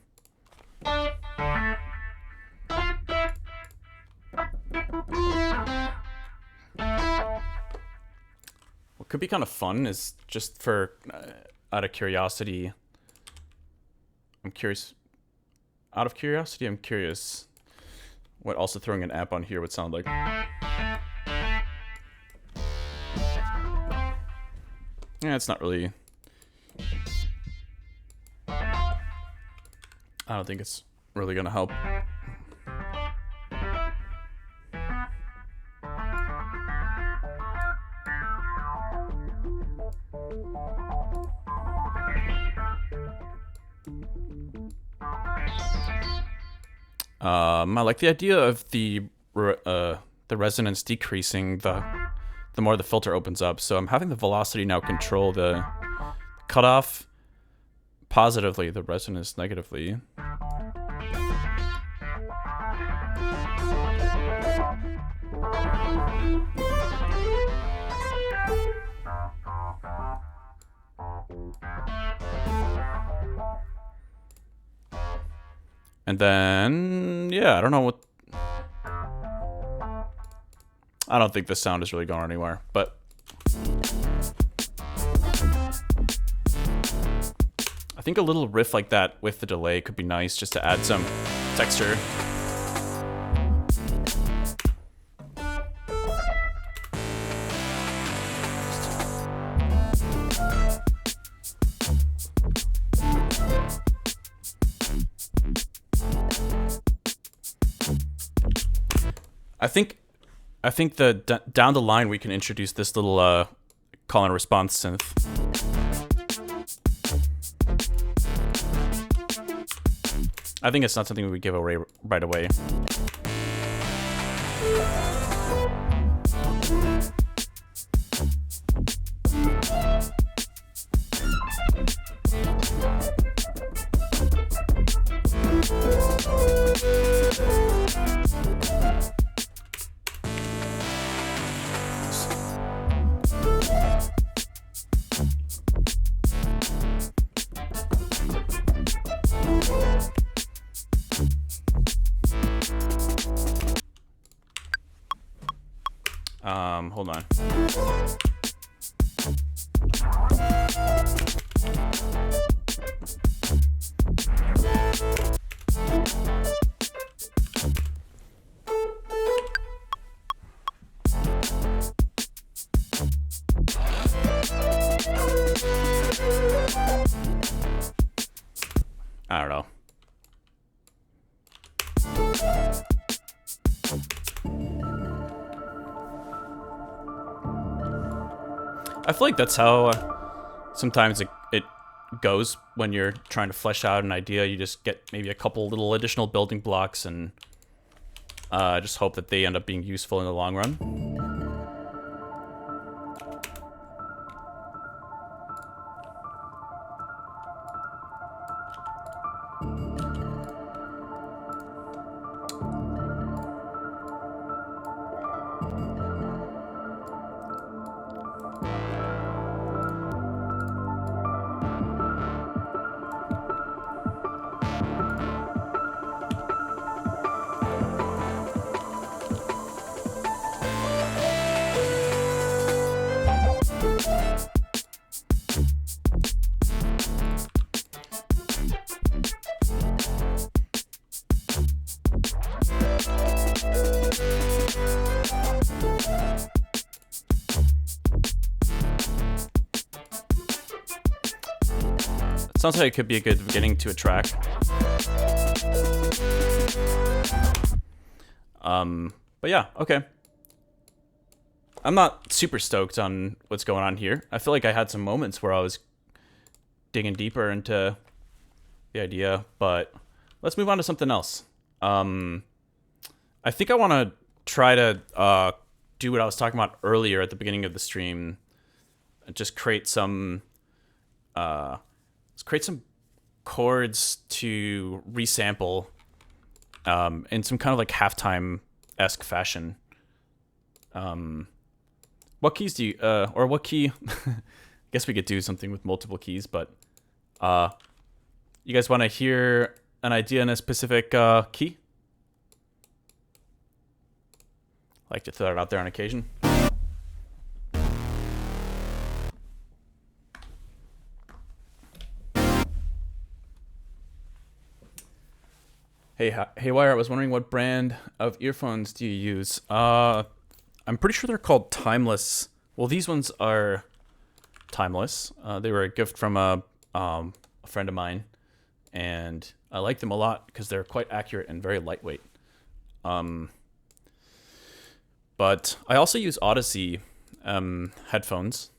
What could be kind of fun is just for, out of curiosity, I'm curious what also throwing an amp on here would sound like. Yeah, it's not really. I don't think it's really gonna help. I like the idea of the resonance decreasing the more the filter opens up. So I'm having the velocity now control the cutoff positively, the resonance negatively. And then, yeah, I don't know what... I don't think this sound is really going anywhere, but... I think a little riff like that with the delay could be nice just to add some texture. I think the down the line we can introduce this little call and response synth. I think it's not something we would give away right away. Hold on. I don't know. I feel like that's how sometimes it goes when you're trying to flesh out an idea. You just get maybe a couple little additional building blocks and just hope that they end up being useful in the long run. Sounds like it could be a good beginning to a track. But yeah, okay. I'm not super stoked on what's going on here. I feel like I had some moments where I was digging deeper into the idea, but let's move on to something else. I think I want to try to do what I was talking about earlier at the beginning of the stream. Just create some chords to resample in some kind of like halftime-esque fashion. What keys do you, or what key? I guess we could do something with multiple keys, but you guys want to hear an idea in a specific key? I like to throw it out there on occasion. Hey, Haywyre, I was wondering what brand of earphones do you use? I'm pretty sure they're called Timeless. Well, these ones are timeless. They were a gift from a friend of mine, and I like them a lot because they're quite accurate and very lightweight. But I also use Odyssey headphones.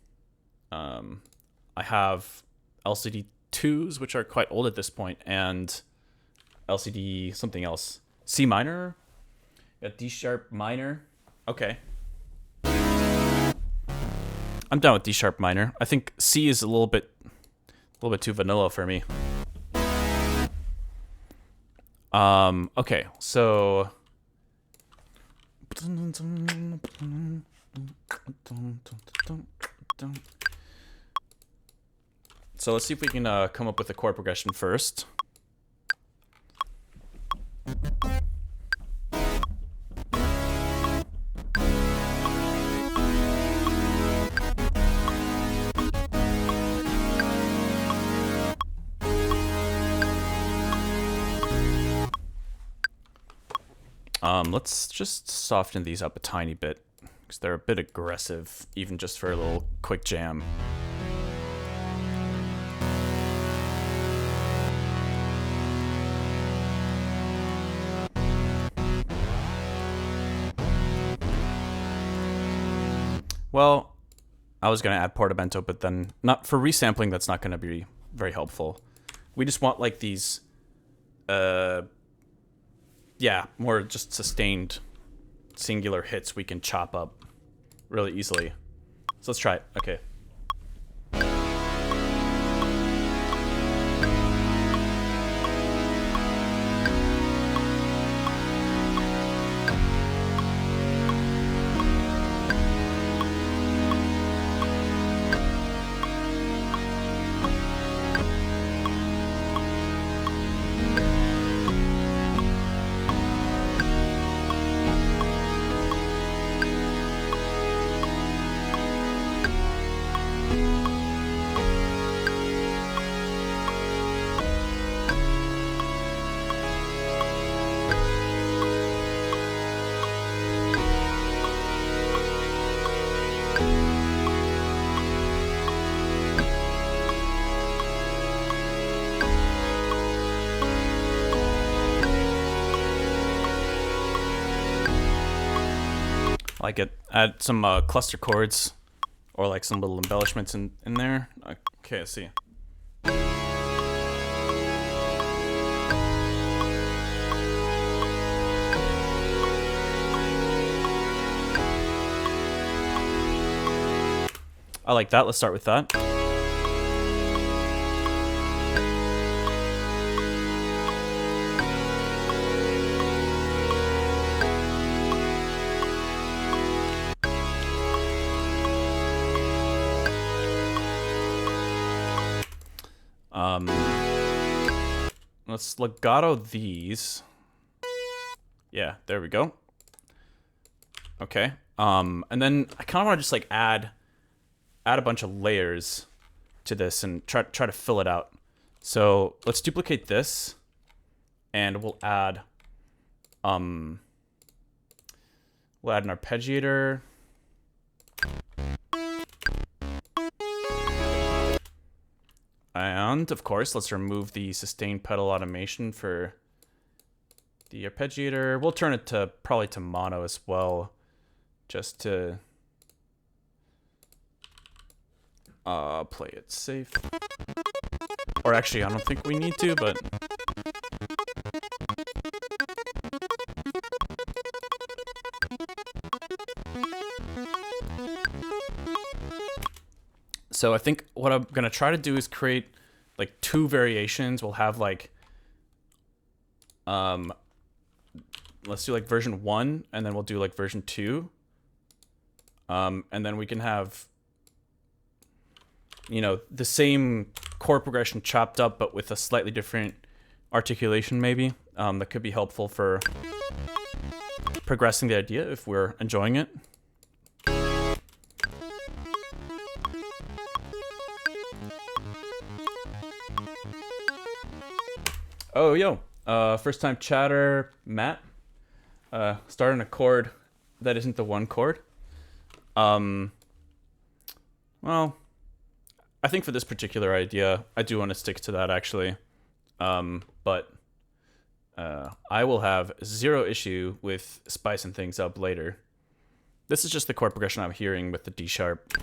I have LCD 2s, which are quite old at this point, and LCD something else. C minor? Yeah, D sharp minor. Okay. I'm down with D sharp minor. I think C is a little bit too vanilla for me. Okay, so let's see if we can come up with a chord progression first. Let's just soften these up a tiny bit because they're a bit aggressive, even just for a little quick jam. Well, I was going to add portamento, but then not for resampling. That's not going to be very helpful. We just want like these, yeah, more just sustained singular hits we can chop up really easily. So let's try it. Okay. Like it, add some cluster chords or like some little embellishments in there. Okay, let's see. I like that. Let's start with that. Let's legato these. Yeah, there we go. Okay. And then I kind of want to just like add a bunch of layers to this and try to fill it out. So let's duplicate this, and we'll add an arpeggiator. And of course, let's remove the sustain pedal automation for the arpeggiator. We'll turn it to probably to mono as well, just to play it safe. Or actually, I don't think we need to, but so I think what I'm gonna try to do is create like two variations. We'll have like, let's do like version 1, and then we'll do like version 2. And then we can have, you know, the same chord progression chopped up, but with a slightly different articulation maybe. That could be helpful for progressing the idea if we're enjoying it. Oh, yo. First time chatter, Matt. Starting a chord that isn't the one chord. Well, I think for this particular idea, I do want to stick to that actually. But I will have zero issue with spicing things up later. This is just the chord progression I'm hearing with the D sharp.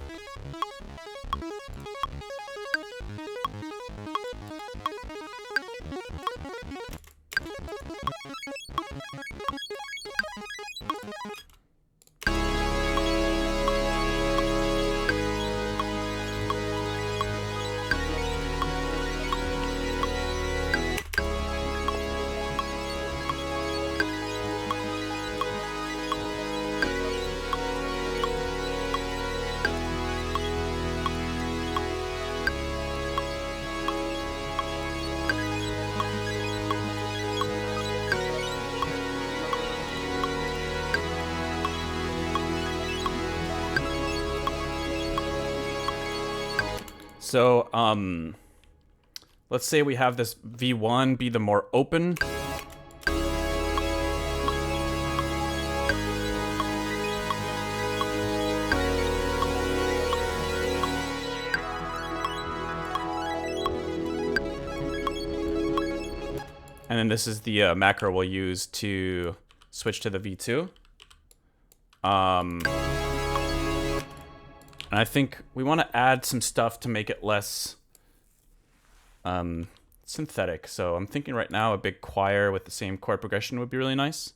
So, let's say we have this V1 be the more open. And then this is the macro we'll use to switch to the V2. And I think we want to add some stuff to make it less synthetic. So I'm thinking right now a big choir with the same chord progression would be really nice.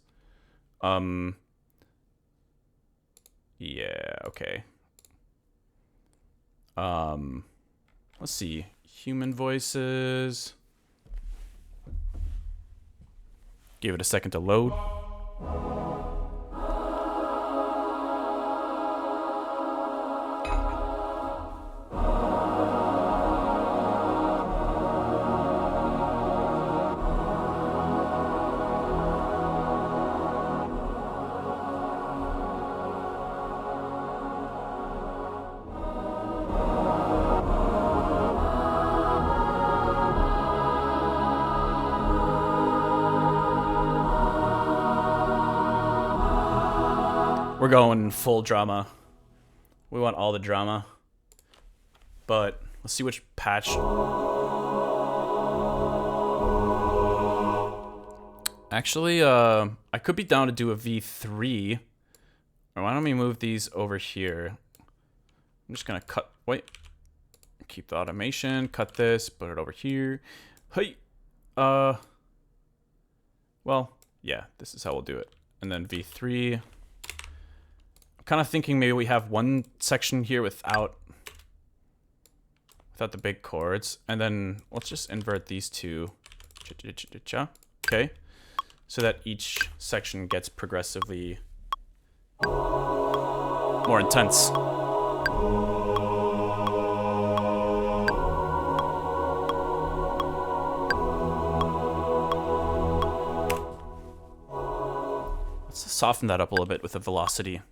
Yeah, okay. Let's see. Human voices. Give it a second to load. We're going full drama. We want all the drama. But let's see which patch. Actually, I could be down to do a V3. Or why don't we move these over here? I'm just gonna cut, wait. Keep the automation, cut this, put it over here. Hey, well, yeah, this is how we'll do it. And then V3. I'm kind of thinking maybe we have one section here without the big chords, and then let's just invert these two. Okay, so that each section gets progressively more intense. Let's soften that up a little bit with the velocity.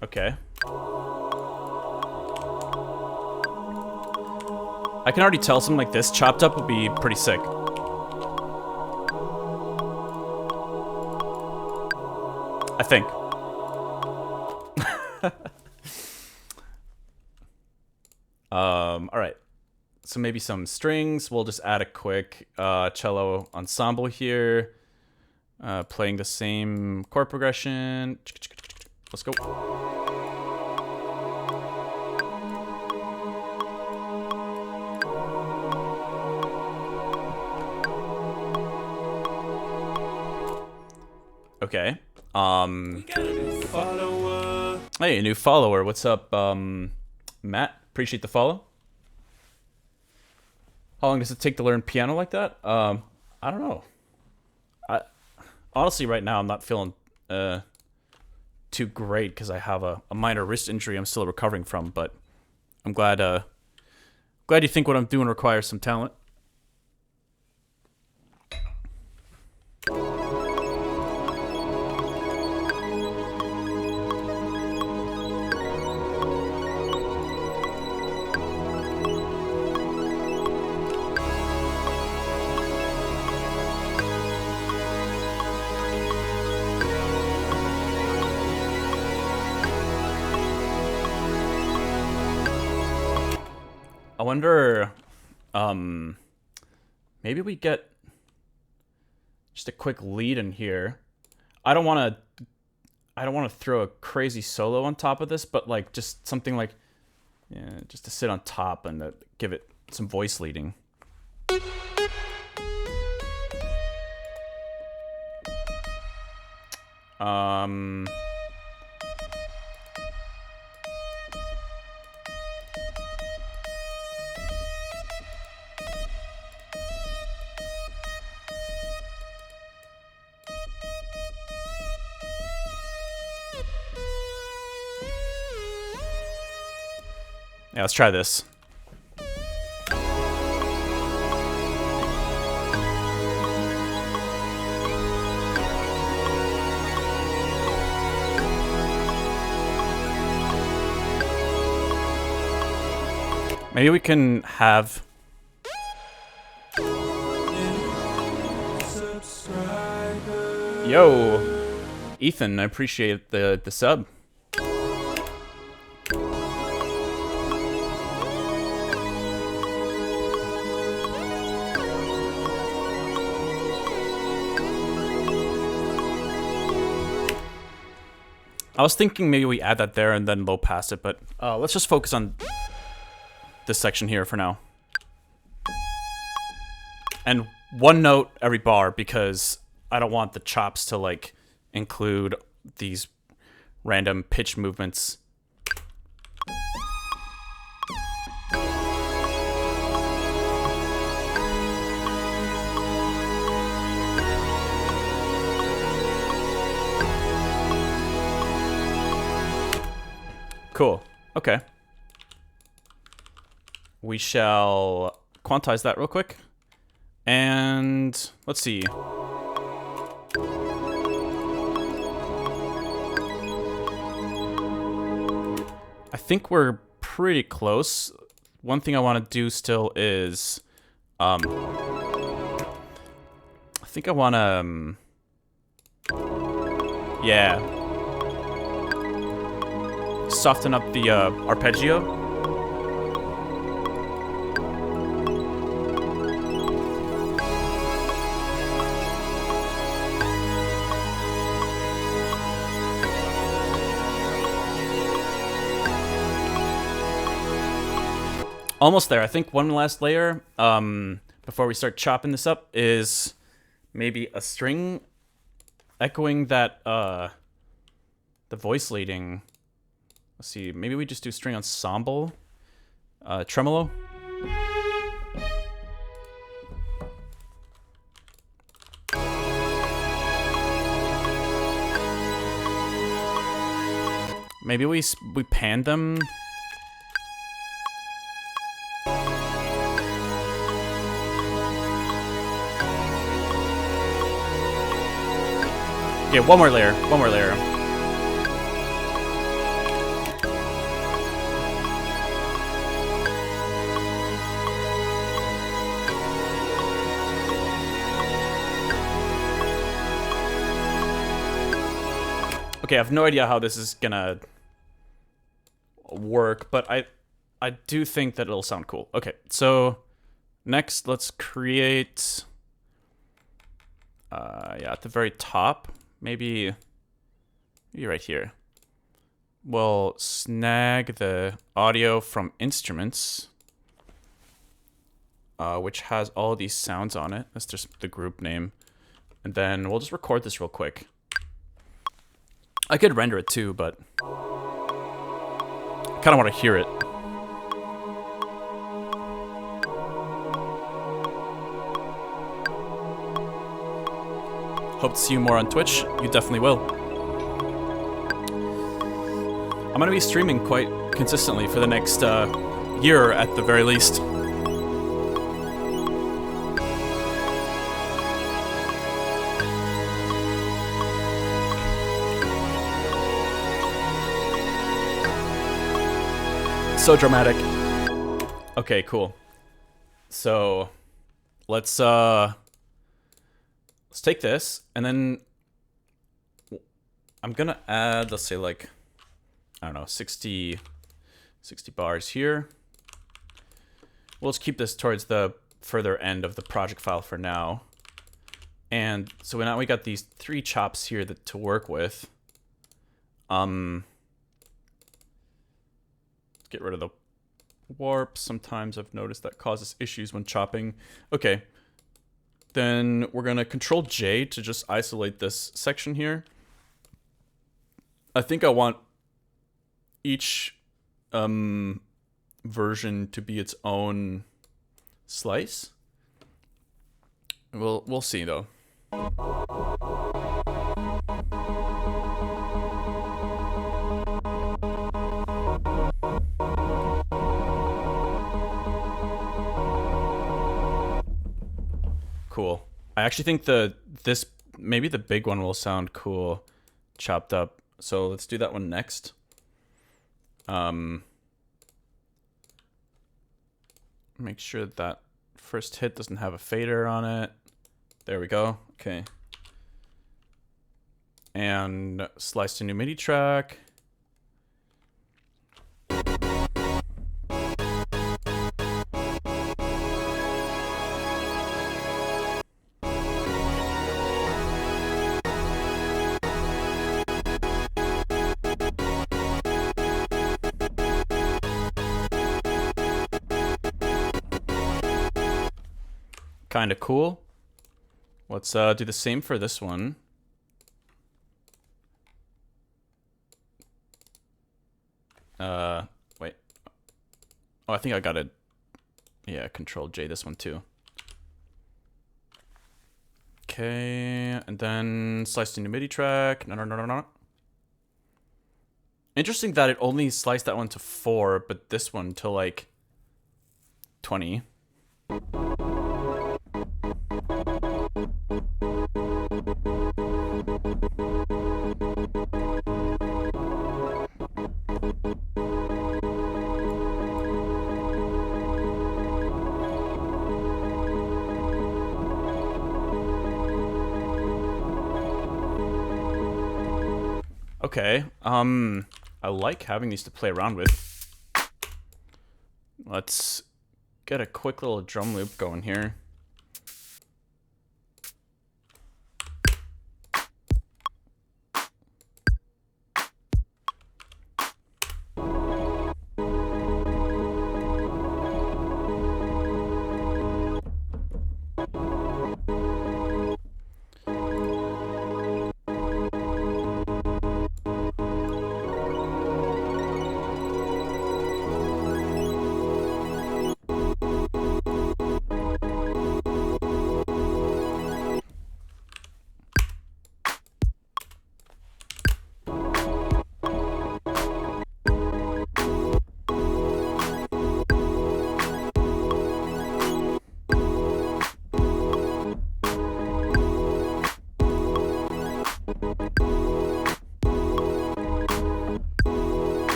Okay. I can already tell something like this chopped up would be pretty sick. I think. All right. So maybe some strings. We'll just add a quick cello ensemble here. Playing the same chord progression. Let's go. Okay. Hey, a new follower. What's up, Matt? Appreciate the follow. How long does it take to learn piano like that? I don't know. Honestly, right now I'm not feeling too great because I have a minor wrist injury I'm still recovering from. But I'm glad you think what I'm doing requires some talent. I wonder, maybe we get just a quick lead in here. I don't want to throw a crazy solo on top of this, but like just something like, yeah, just to sit on top and give it some voice leading. Yeah, let's try this. Maybe we can have... Yo! Ethan, I appreciate the sub. I was thinking maybe we add that there and then low pass it, but let's just focus on this section here for now. And one note every bar, because I don't want the chops to like include these random pitch movements. Cool. Okay. We shall quantize that real quick. And let's see. I think we're pretty close. One thing I want to do still is, I think I want to, yeah, soften up the arpeggio. Almost there. I think one last layer before we start chopping this up is maybe a string echoing that the voice leading. Let's see, maybe we just do string ensemble, tremolo. Maybe we pan them. Okay, one more layer, one more layer. Okay, I have no idea how this is gonna work, but I do think that it'll sound cool. Okay, so next let's create, yeah, at the very top, maybe right here. We'll snag the audio from instruments, which has all these sounds on it. That's just the group name. And then we'll just record this real quick. I could render it too, but I kind of want to hear it. Hope to see you more on Twitch. You definitely will. I'm going to be streaming quite consistently for the next year at the very least. So dramatic. Okay, cool. So let's take this, and then I'm gonna add, let's say, like, I don't know, 60 bars here. we'll just keep this towards the further end of the project file for now. And so now we got these 3 chops here to work with. Get rid of the warp. Sometimes I've noticed that causes issues when chopping. Okay. Then we're going to Control J to just isolate this section here. I think I want each version to be its own slice. We'll see though. Cool. I actually think maybe the big one will sound cool chopped up. So let's do that one next. Make sure that first hit doesn't have a fader on it. There we go. Okay. And slice to new MIDI track. Kind of cool. Let's do the same for this one. Wait. Oh, I think I got it. Yeah, Control J this one too. Okay, and then slice to new MIDI track. No. Interesting that it only sliced that one to 4, but this one to like 20. Okay, I like having these to play around with. Let's get a quick little drum loop going here.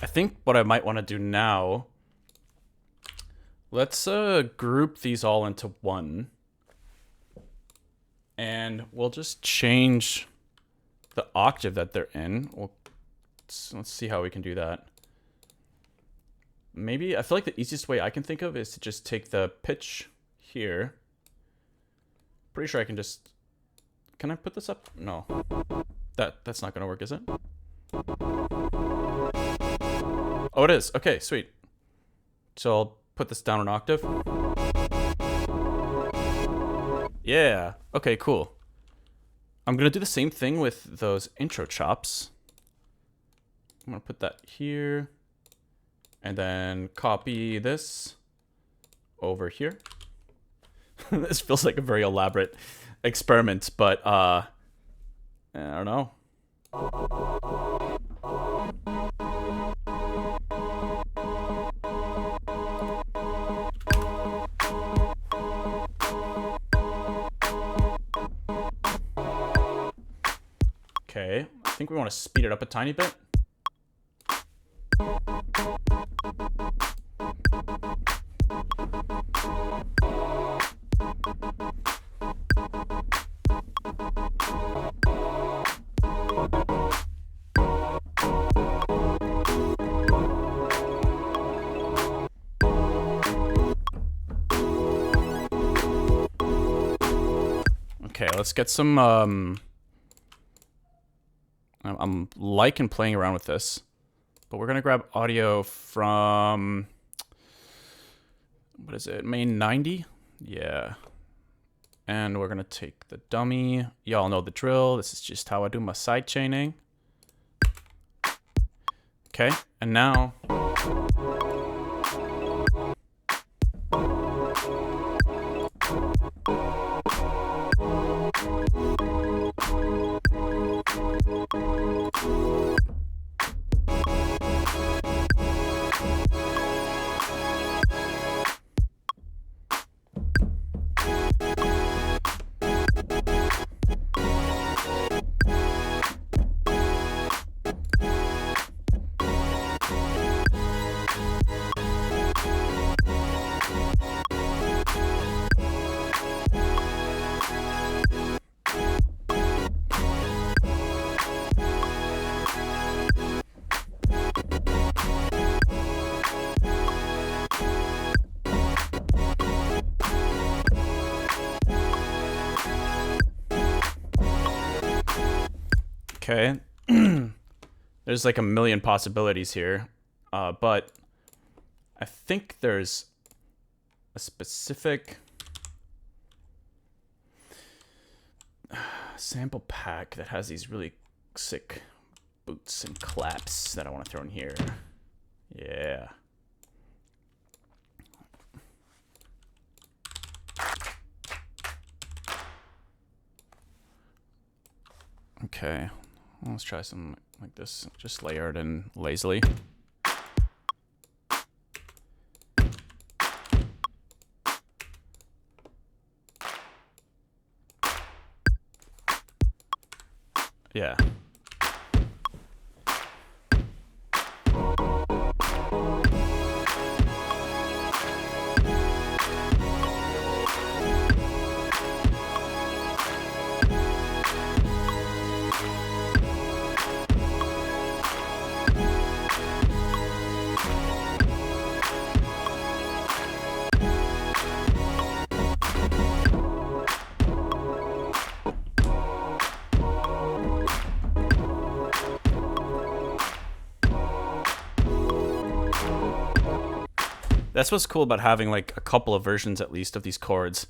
I think what I might want to do now, let's group these all into one. And we'll just change the octave that they're in. Let's see how we can do that. Maybe, I feel like the easiest way I can think of is to just take the pitch here. Pretty sure I can just, can I put this up? No. That's not gonna work, is it? Oh, it is. Okay, sweet. So I'll put this down an octave. Yeah. Okay, cool. I'm going to do the same thing with those intro chops. I'm going to put that here. And then copy this over here. This feels like a very elaborate experiment, but I don't know. Okay, I think we want to speed it up a tiny bit. Okay, let's get some, I'm liking playing around with this, but we're gonna grab audio from, what is it, main 90? Yeah. And we're gonna take the dummy. Y'all know the drill. This is just how I do my side chaining. Okay, and now, okay, there's like a million possibilities here, but I think there's a specific sample pack that has these really sick boots and claps that I want to throw in here. Yeah. Okay, let's try something like this. Just layer it in lazily. Yeah. That's what's cool about having like a couple of versions at least of these chords,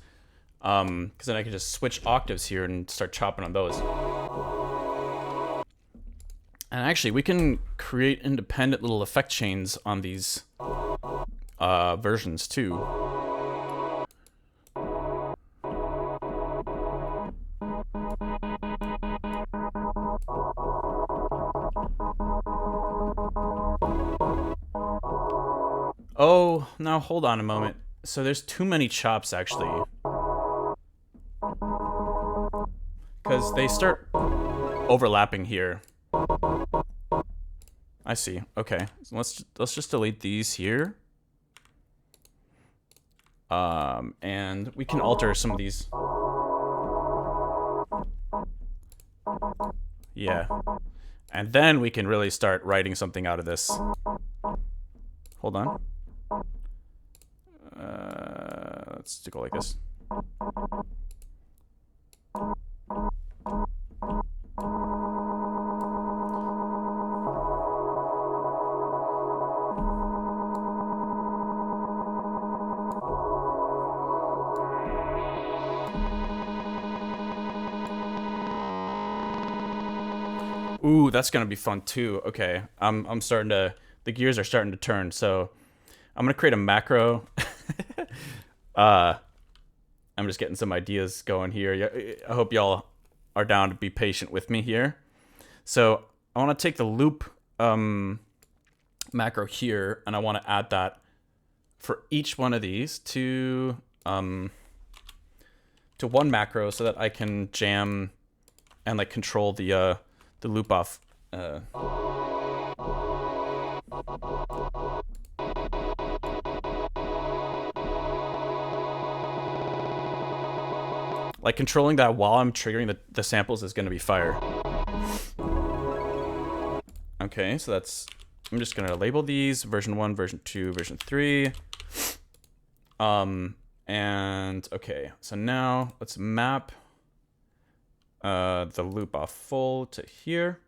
because then I can just switch octaves here and start chopping on those. And actually, we can create independent little effect chains on these versions too. Oh, now hold on a moment. So there's too many chops actually. Because they start overlapping here. I see. Okay. So let's just delete these here. And we can alter some of these. Yeah. And then we can really start writing something out of this. Hold on. Let's go like this. Ooh, that's gonna be fun too. Okay, I'm starting to, the gears are starting to turn. So I'm gonna create a macro. I'm just getting some ideas going here. I hope y'all are down to be patient with me here. So I want to take the loop macro here, and I want to add that for each one of these to one macro, so that I can jam and like control the loop off. Like controlling that while I'm triggering the samples is going to be fire. Okay, so that's, I'm just going to label these version 1, version 2, version 3. And okay, so now let's map the loop off full to here.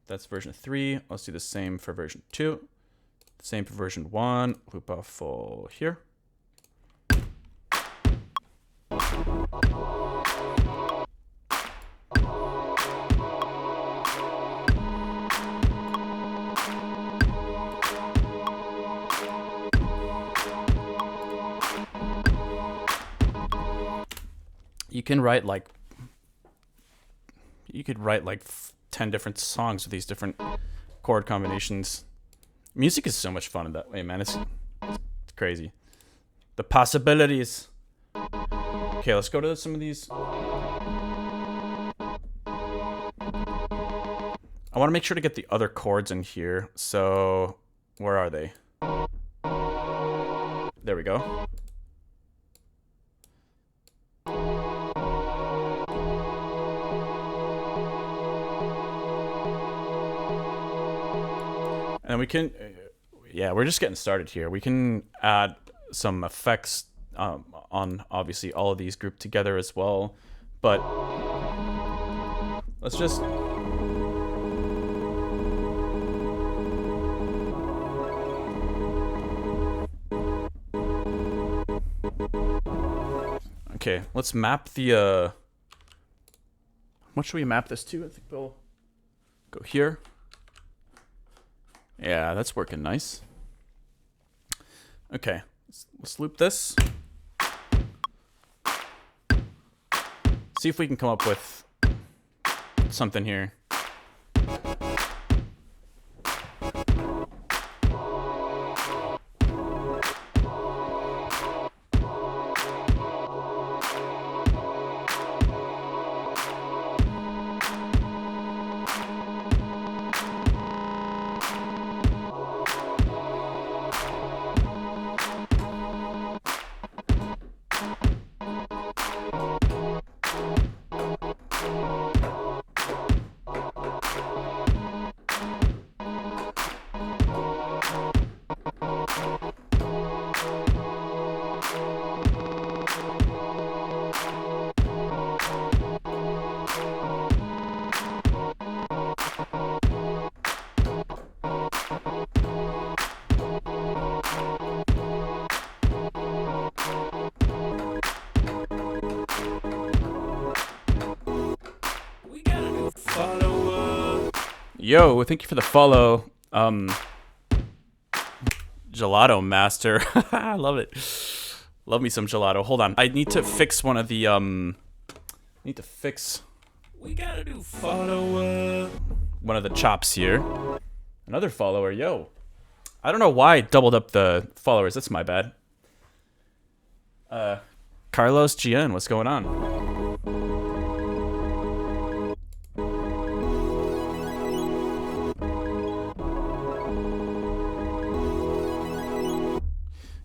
That's version 3. Let's do the same for version 2. Same for version 1. Loop off full here. You can write like 10 different songs with these different chord combinations. Music is so much fun in that way, man. It's crazy. The possibilities. Okay, let's go to some of these. I want to make sure to get the other chords in here. So, where are they? There we go. And we can, yeah, we're just getting started here. We can add some effects on obviously all of these grouped together as well. But let's just... Okay, let's map the... What should we map this to? I think we'll go here. Yeah, that's working nice. Okay, let's loop this. See if we can come up with something here. Yo, thank you for the follow. Gelato Master. I love it. Love me some gelato. Hold on. I need to fix one of the we gotta do follower. One of the chops here. Another follower, yo. I don't know why I doubled up the followers. That's my bad. Carlos GN, what's going on?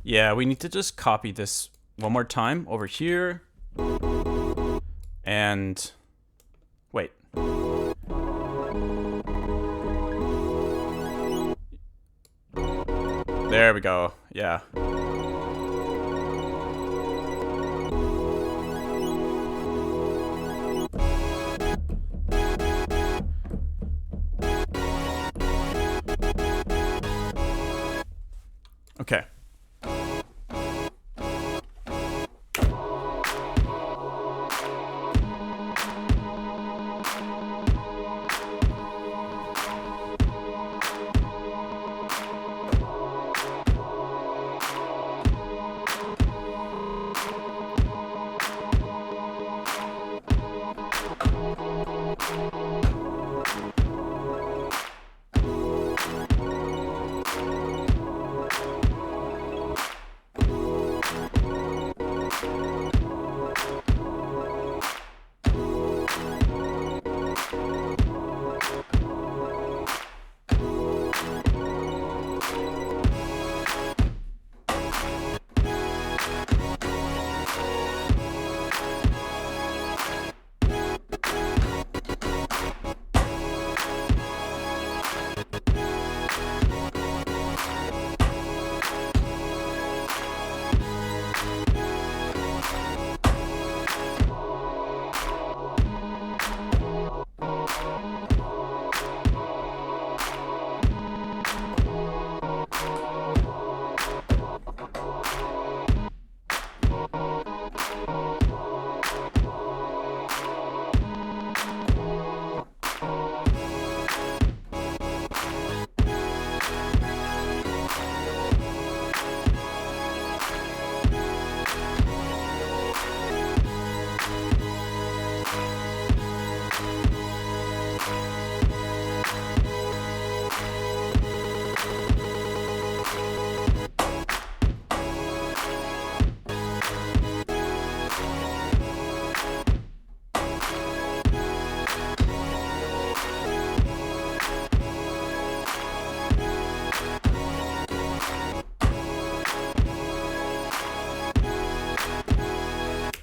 Yeah, we need to just copy this one more time over here. And wait. There we go. Yeah. Okay.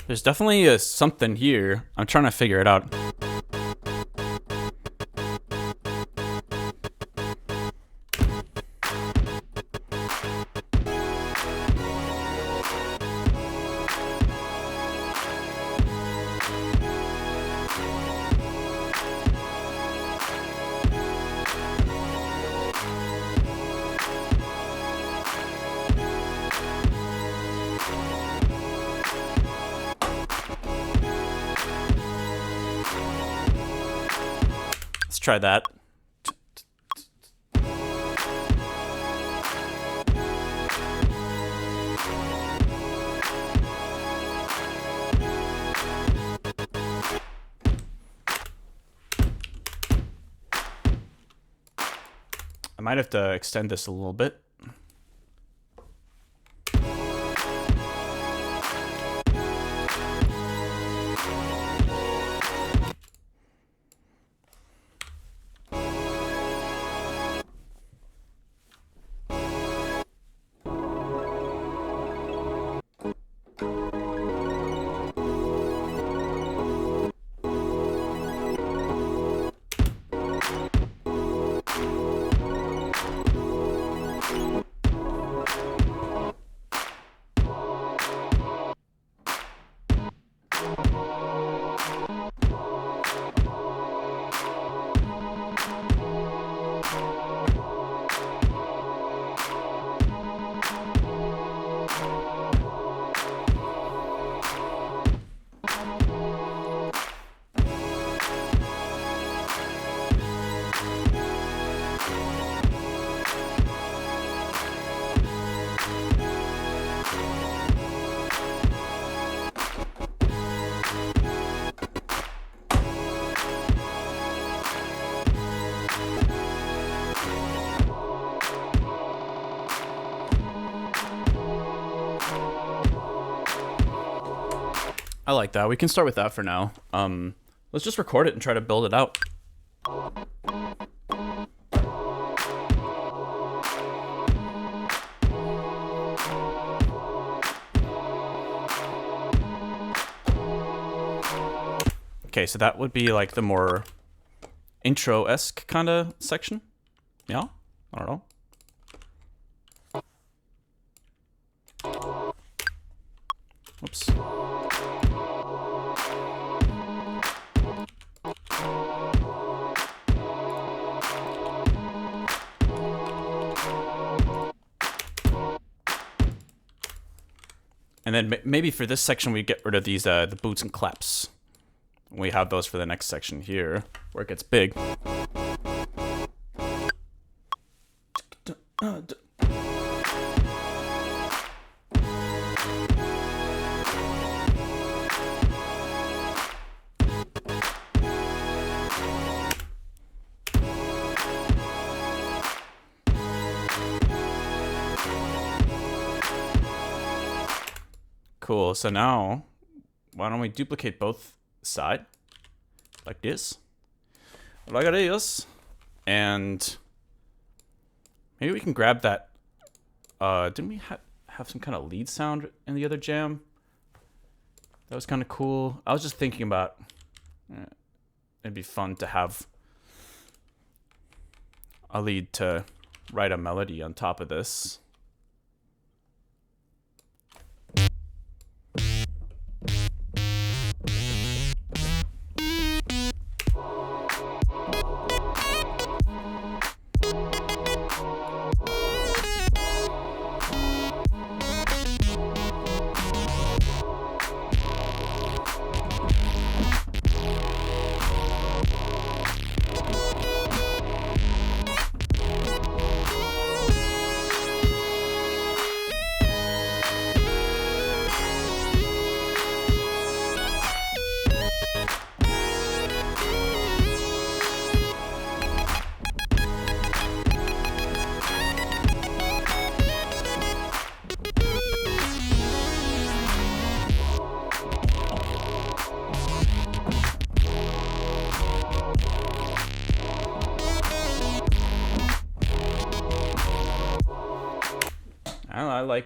There's definitely something here. I'm trying to figure it out. Let's try that. I might have to extend this a little bit. I like that. We can start with that for now. Let's just record it and try to build it out. Okay, so that would be like the more intro-esque kind of section. Yeah? I don't know. Oops. And then maybe for this section we get rid of these the boots and claps. We have those for the next section here, where it gets big. Cool, so now, why don't we duplicate both sides, like this, and maybe we can grab that, didn't we have some kind of lead sound in the other jam? That was kind of cool. I was just thinking about, it'd be fun to have a lead to write a melody on top of this.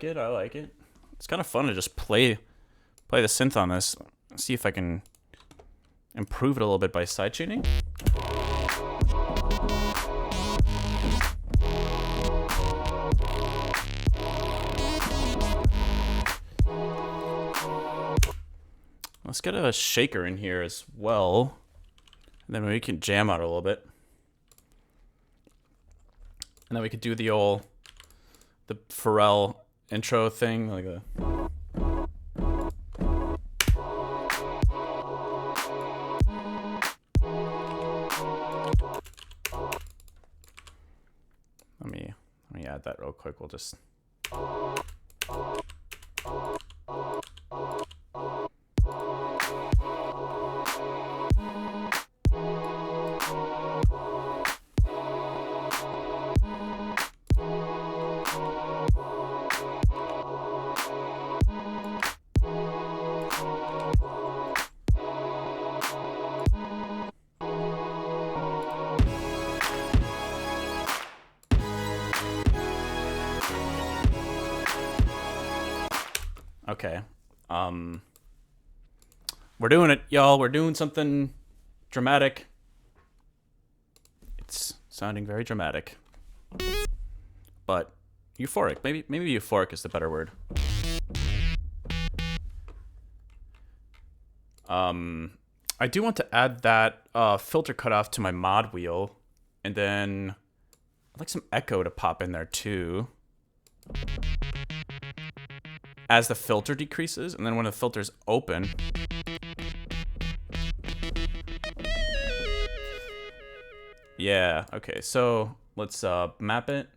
I like it. It's kind of fun to just play play the synth on this. See if I can improve it a little bit by sidechaning. Let's get a shaker in here as well. And then we can jam out a little bit. And then we could do the Pharrell intro thing, like a... Let me add that real quick. We'll just... Okay. We're doing it, y'all. We're doing something dramatic. It's sounding very dramatic. But euphoric. Maybe euphoric is the better word. I do want to add that filter cutoff to my mod wheel, and then I'd like some echo to pop in there too. As the filter decreases, and then when the filter's open, yeah, okay, so let's map it.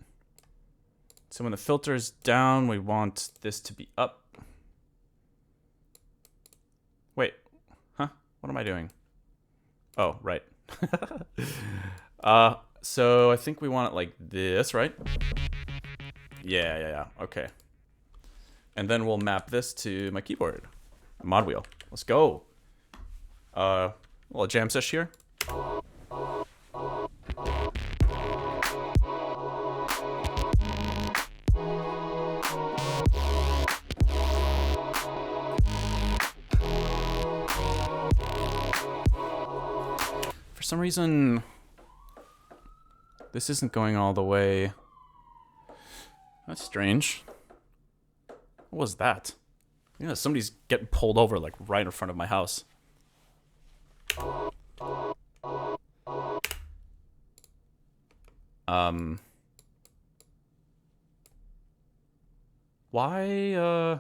So when the filter's down, we want this to be up. Wait, huh? What am I doing? Oh, right. So I think we want it like this, right? Yeah, okay. And then we'll map this to my keyboard, mod wheel. Let's go. A little jam sesh here. For some reason, this isn't going all the way. That's strange. What was that? Yeah, somebody's getting pulled over like right in front of my house. Why,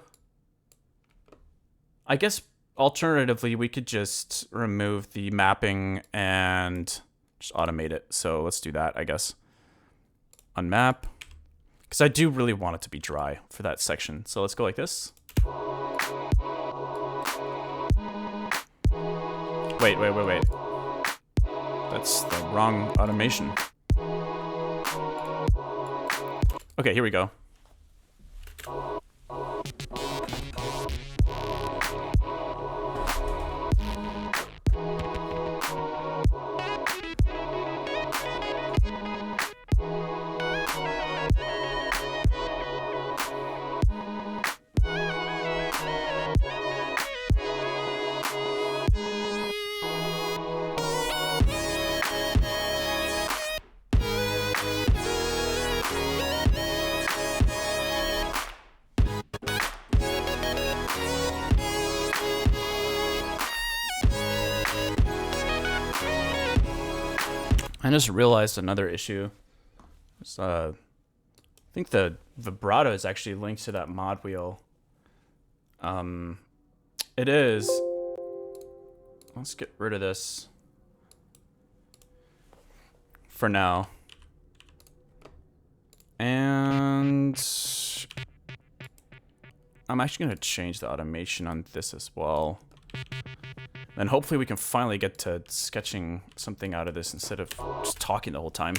I guess alternatively we could just remove the mapping and just automate it. So let's do that, I guess. Unmap. Because I do really want it to be dry for that section. So let's go like this. Wait. That's the wrong automation. Okay, here we go. I just realized another issue. I think the vibrato is actually linked to that mod wheel. It is. Let's get rid of this for now. And I'm actually going to change the automation on this as well. Then hopefully we can finally get to sketching something out of this instead of just talking the whole time.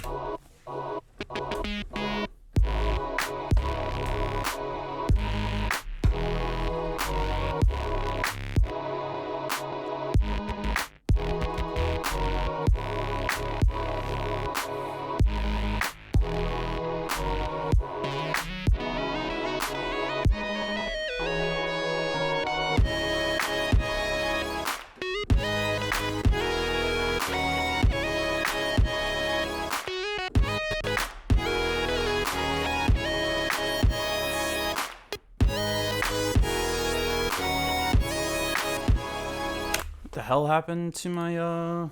hell happened to my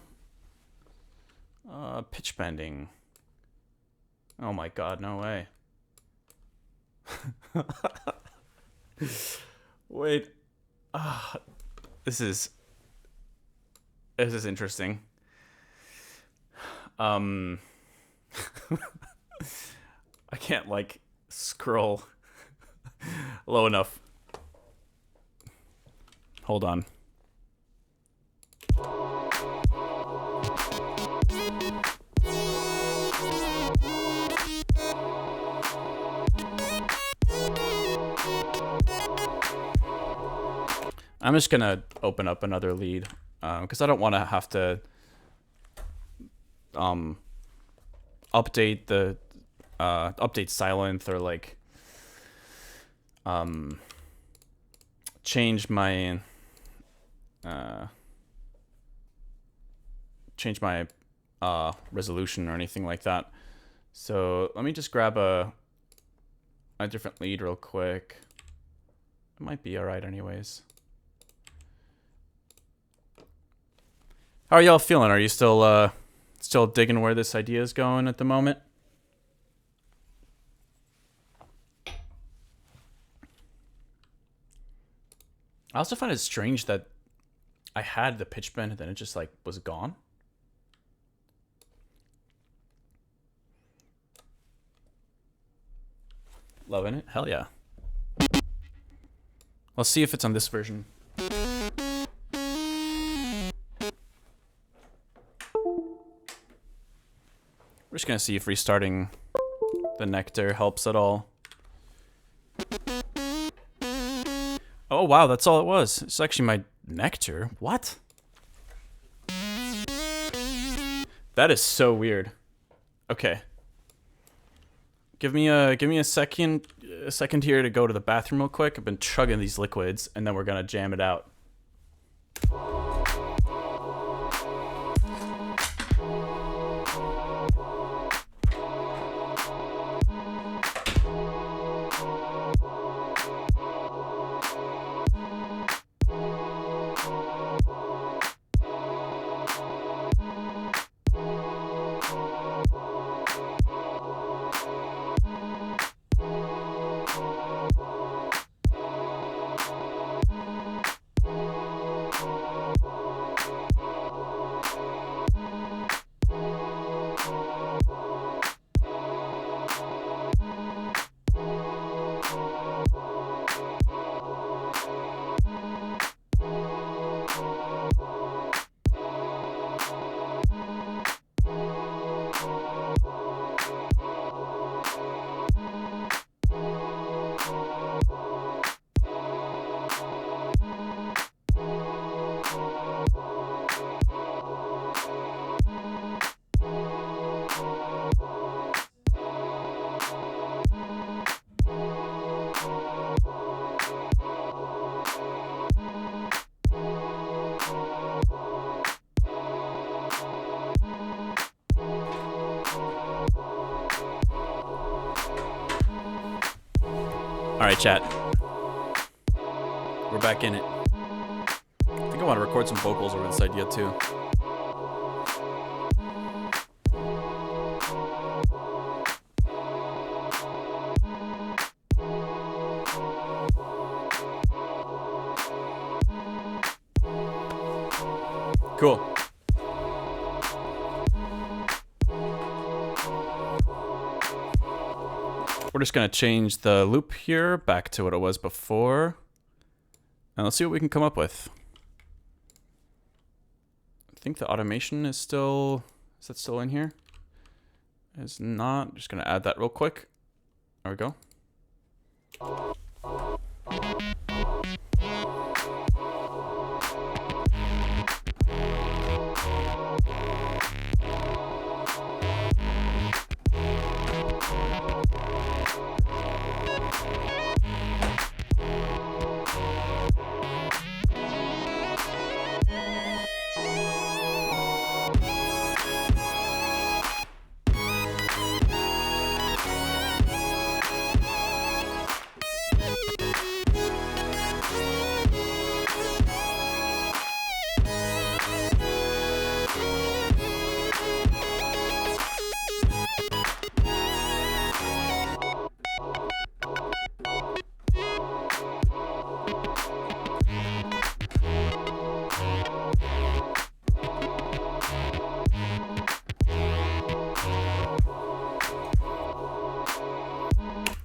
pitch bending? Oh my god, no way. Wait. This is interesting. I can't like scroll low enough. Hold on. I'm just gonna open up another lead because I don't want to have to update the update Silent or like change my resolution or anything like that. So let me just grab a different lead real quick. It might be all right anyways. How are y'all feeling? Are you still digging where this idea is going at the moment? I also find it strange that I had the pitch bend and then it just like was gone. Loving it? Hell yeah. Let's see if it's on this version. We're just gonna see if restarting the Nectar helps at all. Oh wow, that's all it was. It's actually my Nectar. What? That is so weird. Okay. Give me a second here to go to the bathroom real quick. I've been chugging these liquids and then we're gonna jam it out. Alright, chat. We're back in it. I think I want to record some vocals over this idea too. Cool. We're just going to change the loop here back to what it was before. And let's see what we can come up with. I think the automation is still... Is that still in here? It's not. I'm just going to add that real quick. There we go.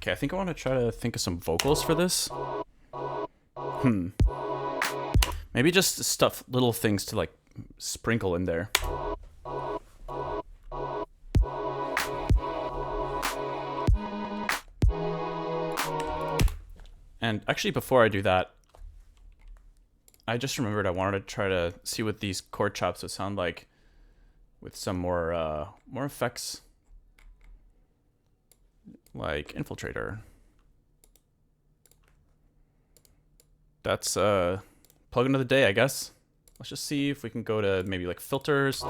Okay, I think I want to try to think of some vocals for this. Maybe just stuff, little things to like sprinkle in there. And actually, before I do that, I just remembered I wanted to try to see what these chord chops would sound like with some more effects, like Infiltrator. That's plugin of the day, I guess. Let's just see if we can go to maybe like filters.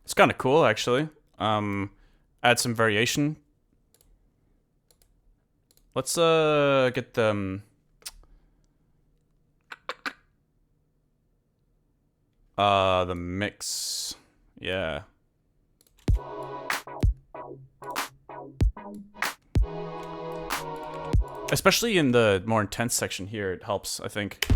It's kind of cool, actually. Add some variation. Let's get the mix. Yeah. Especially in the more intense section here, it helps, I think.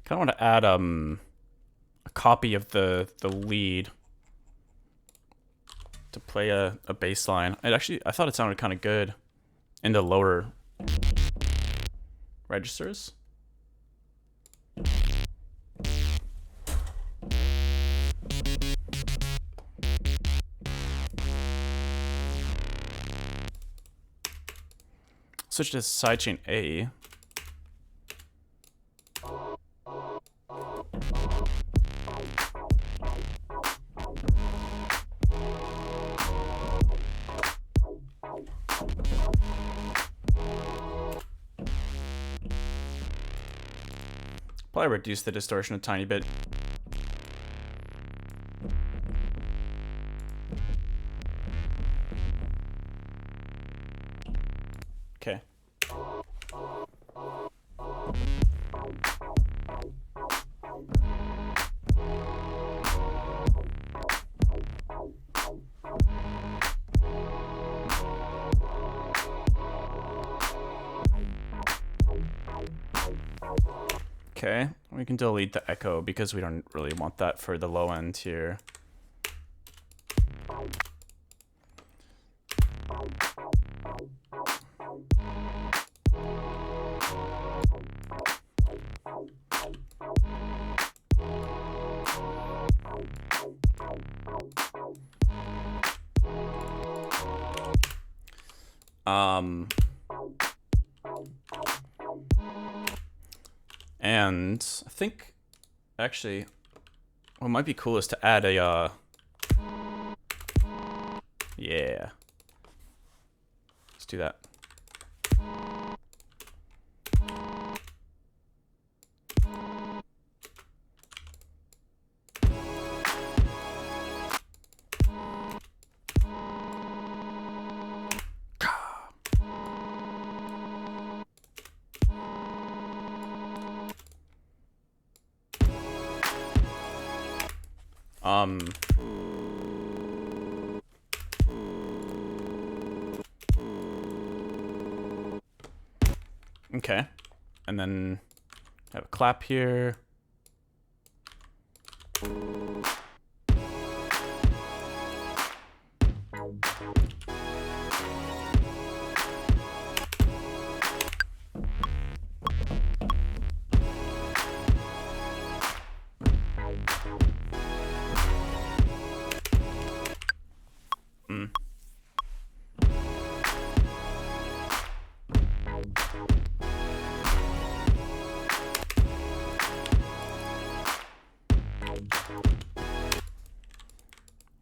Kind of want to add a copy of the lead to play a bass line. I thought it sounded kind of good in the lower registers. Switch to sidechain A. Probably reduce the distortion a tiny bit. Okay. Okay, we can delete the echo because we don't really want that for the low end here. And I think actually what might be cool is to add a Yeah. Let's do that. Okay. And then have a clap here.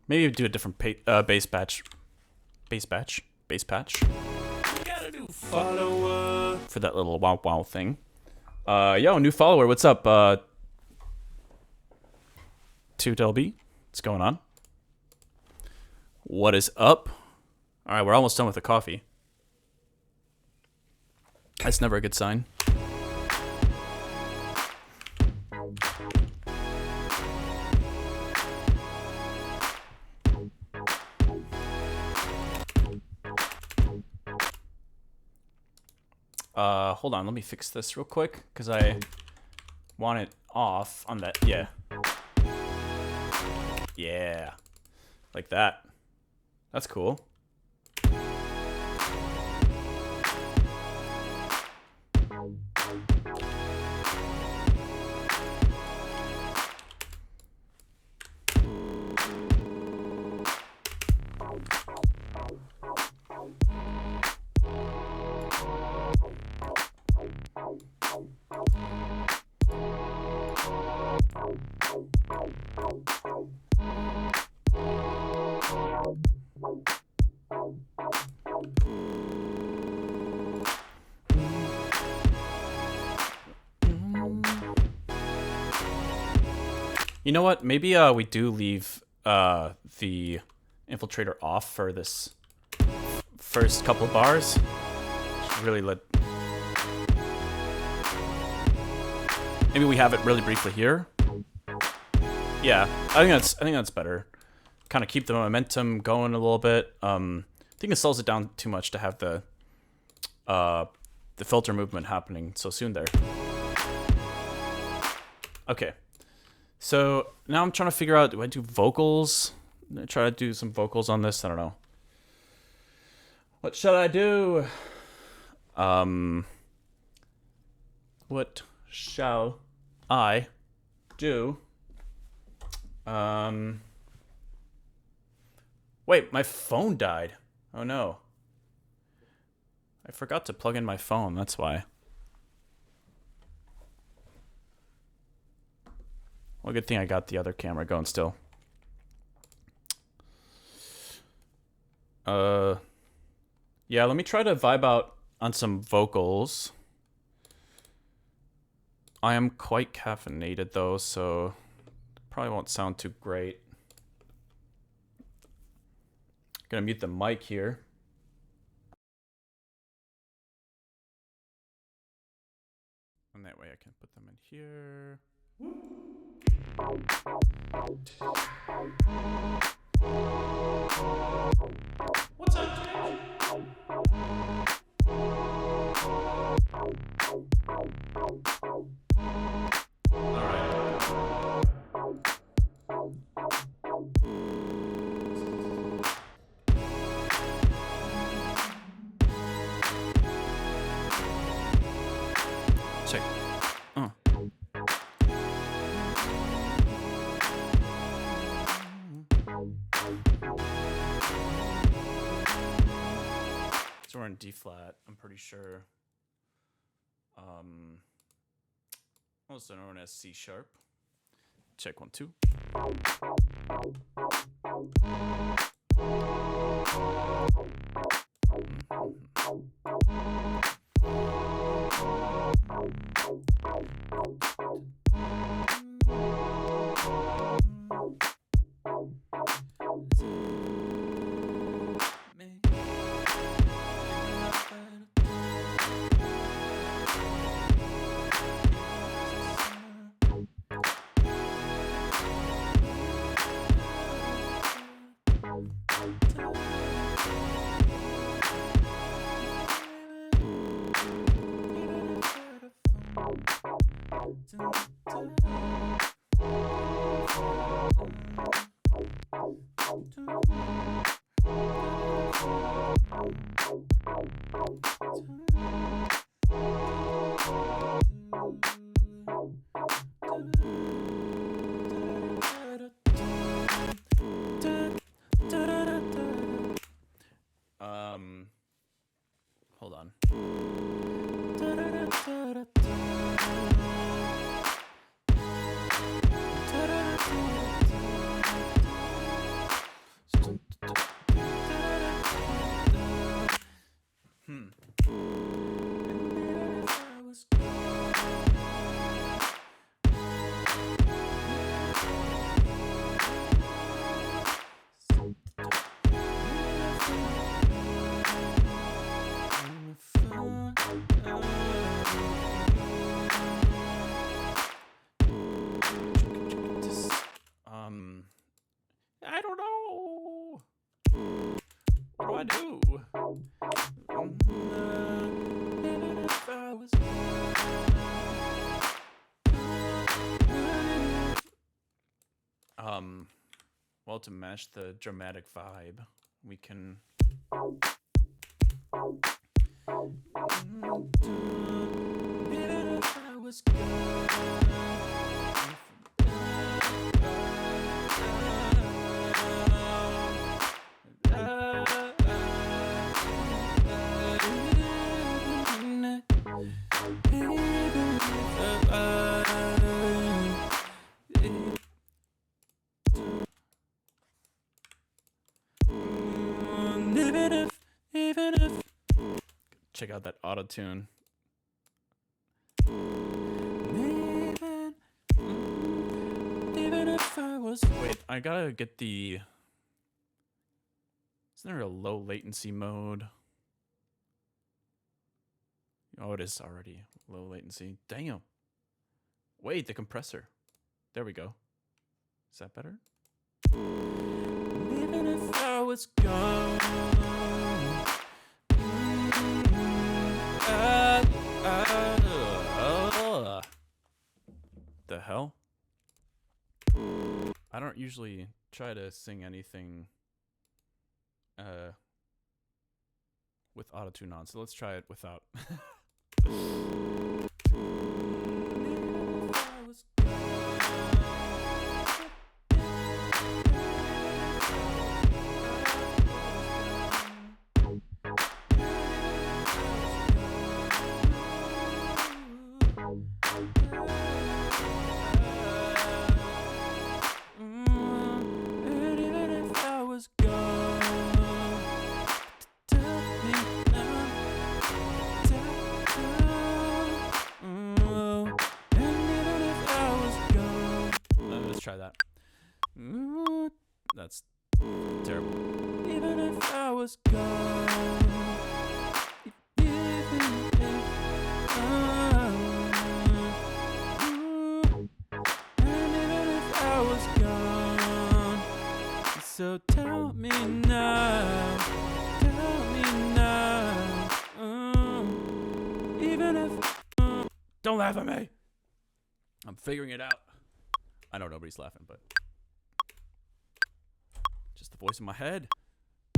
Maybe do a different bass patch. Bass patch? Bass patch? Gotta do follower for that little wow wow thing. Yo, new follower, what's up? 2LB, what's going on? What is up? Alright, we're almost done with the coffee. That's never a good sign. Hold on, let me fix this real quick, because I want it off on that, yeah. Yeah. Like that. That's cool. You know what? Maybe we do leave the infiltrator off for this first couple of bars. Just really let. Maybe we have it really briefly here. Yeah, I think that's better. Kind of keep the momentum going a little bit. I think it slows it down too much to have the filter movement happening so soon there. Okay. So now I'm trying to figure out, do I do vocals? Try to do some vocals on this. I don't know. What should I do? What shall I do? Wait, my phone died. Oh no. I forgot to plug in my phone, that's why. Well, good thing I got the other camera going still. Yeah, let me try to vibe out on some vocals. I am quite caffeinated though, so probably won't sound too great. Gonna mute the mic here. And that way I can put them in here. What's up, Jay? Check. So we're in D flat, I'm pretty sure. Also known as C sharp. Check 1, 2. Hold on. I don't know. What do I do? Even if I was well, to match the dramatic vibe, we can even if I was even if check out that auto tune. Even if I was wait, I gotta get the. Isn't there a low latency mode? Oh, it is already low latency. Damn. Wait, the compressor. There we go. Is that better? Even if I was gone. The hell? I don't usually try to sing anything with autotune on, so let's try it without. Try that. That's terrible. Even if I was gone, and even if I was gone, so tell me now, even if don't laugh at me. I'm figuring it out. I know nobody's laughing, but just the voice in my head.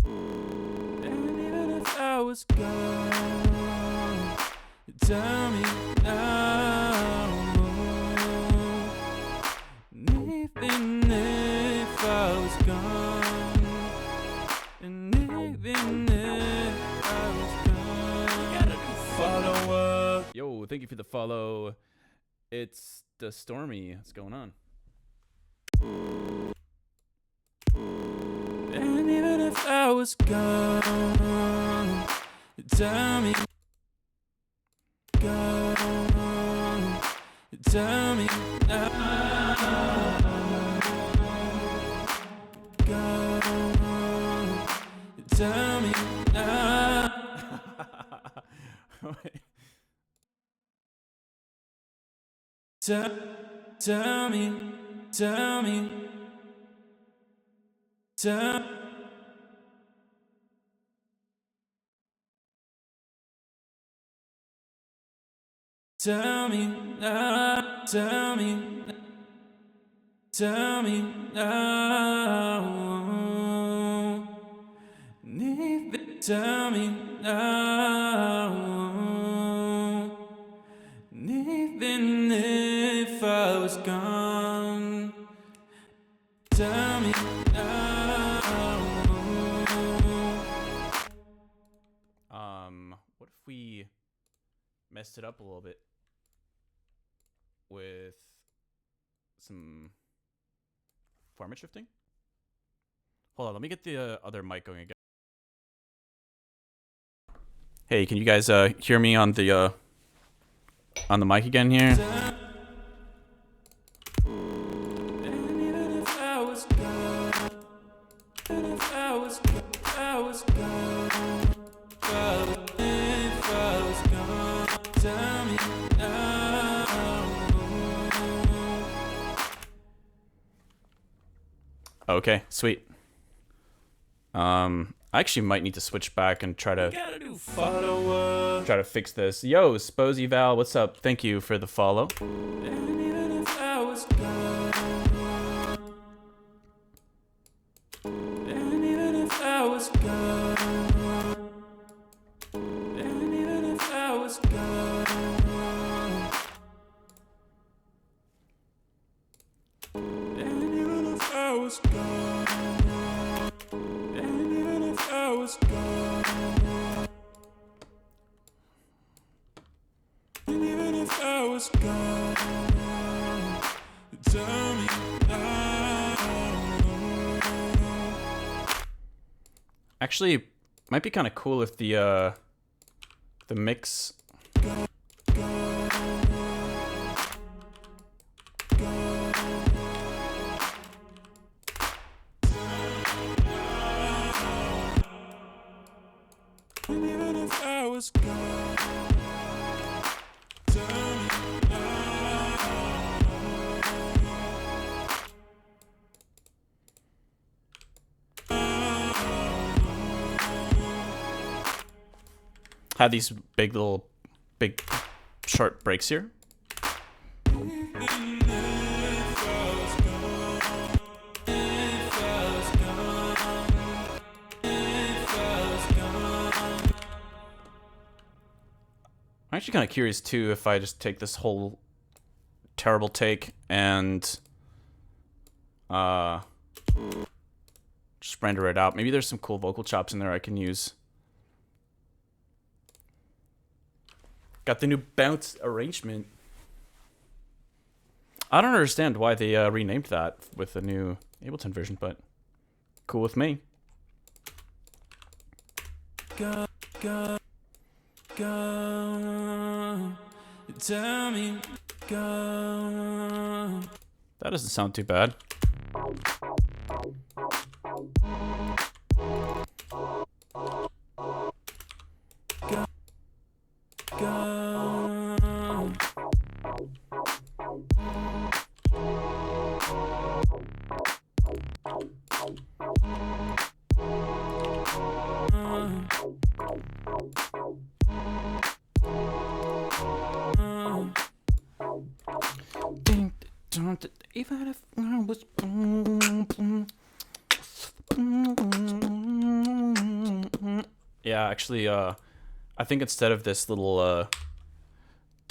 And even if I was gone, tell me now. Even if I was gone, and even if I was gone, you gotta do follow up. Yo, thank you for the follow. It's the Stormy. What's going on? And even if I was gone, tell me, gone, tell me now, gone, tell me now. Tell me, tell me, tell me now, tell me now, tell me now, even if I was gone, tell me now. What if we messed it up a little bit with some format shifting? Hold on, let me get the other mic going again. Hey, can you guys hear me on the mic again here? Okay, sweet. I actually might need to switch back and try to fix this. Yo, Sposy Val, what's up? Thank you for the follow. Actually, might be kind of cool if the mix. Had these big short breaks here. I'm actually kind of curious too if I just take this whole terrible take and just render it out. Maybe there's some cool vocal chops in there I can use. Got the new bounce arrangement. I don't understand why they renamed that with the new Ableton version, but cool with me. Go, tell me, go. That doesn't sound too bad. Even if I was yeah, actually, I think instead of this little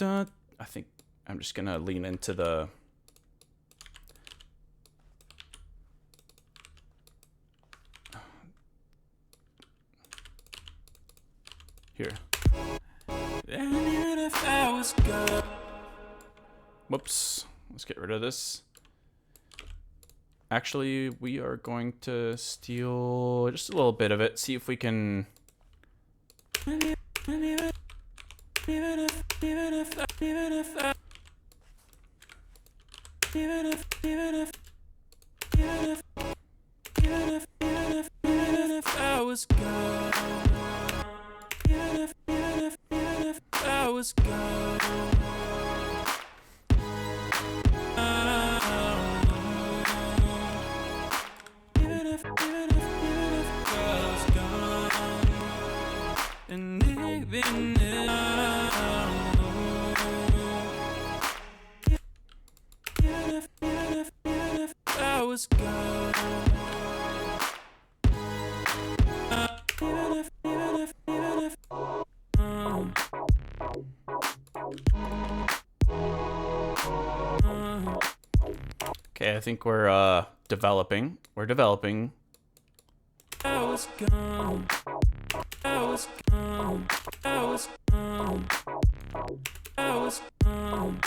I think I'm just gonna lean into the here. Whoops. Let's get rid of this. Actually, we are going to steal just a little bit of it. See if we can. Okay, I think we're developing. We're developing. I was gone. I was gone. I was gone. I was gone.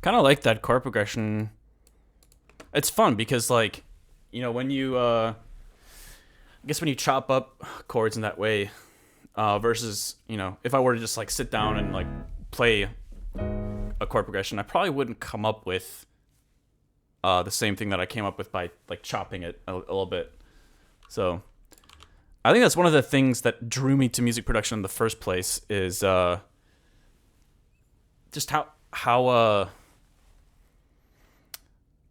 Kind of like that chord progression. It's fun because, like, you know, when you I guess when you chop up chords in that way, versus, you know, if I were to just like sit down and like play a chord progression, I probably wouldn't come up with the same thing that I came up with by like chopping it a little bit. So I think that's one of the things that drew me to music production in the first place, is just how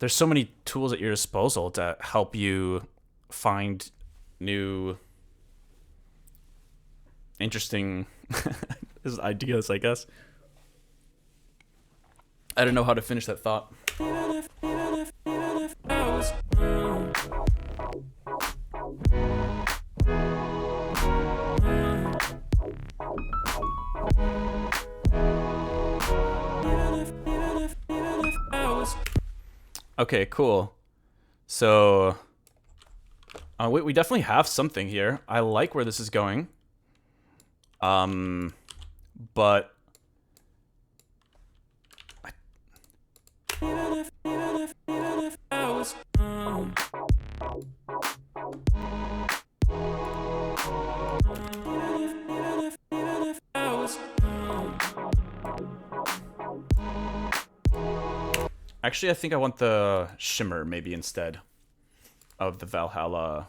there's so many tools at your disposal to help you find new, interesting ideas, I guess. I don't know how to finish that thought. Okay, cool. So, we definitely have something here. I like where this is going. But actually, I think I want the shimmer maybe instead of the Valhalla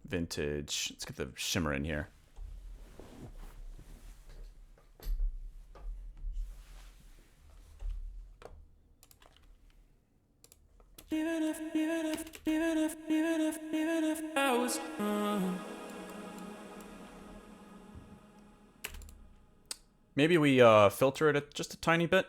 vintage. Let's get the shimmer in here. Maybe we filter it just a tiny bit.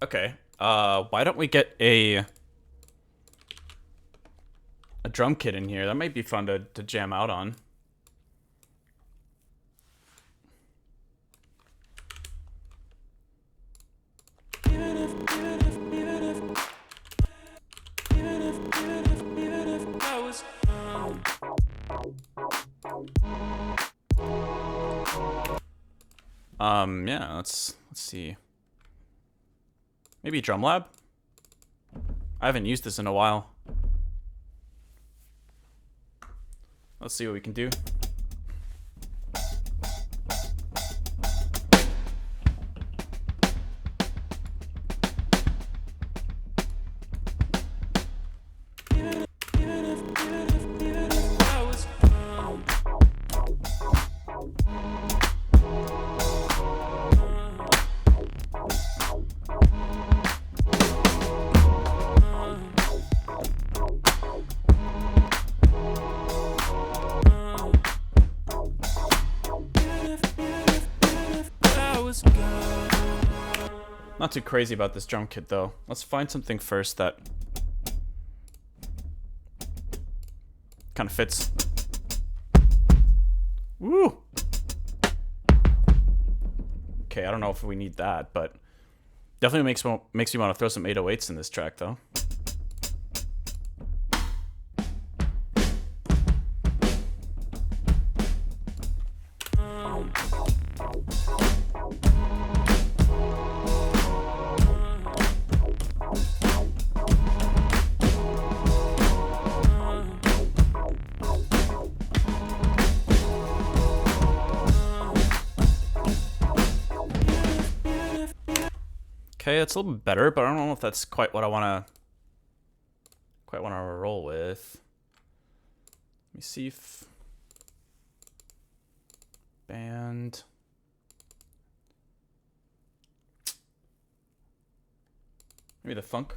Okay, why don't we get a drum kit in here? That might be fun to jam out on. Yeah, let's see. Maybe Drum Lab? I haven't used this in a while. Let's see what we can do. Not too crazy about this drum kit though. Let's find something first that kind of fits. Woo! Okay, I don't know if we need that, but definitely makes me want to throw some 808s in this track though. Okay, it's a little bit better, but I don't know if that's quite what I want to roll with. Let me see if band. Maybe the funk.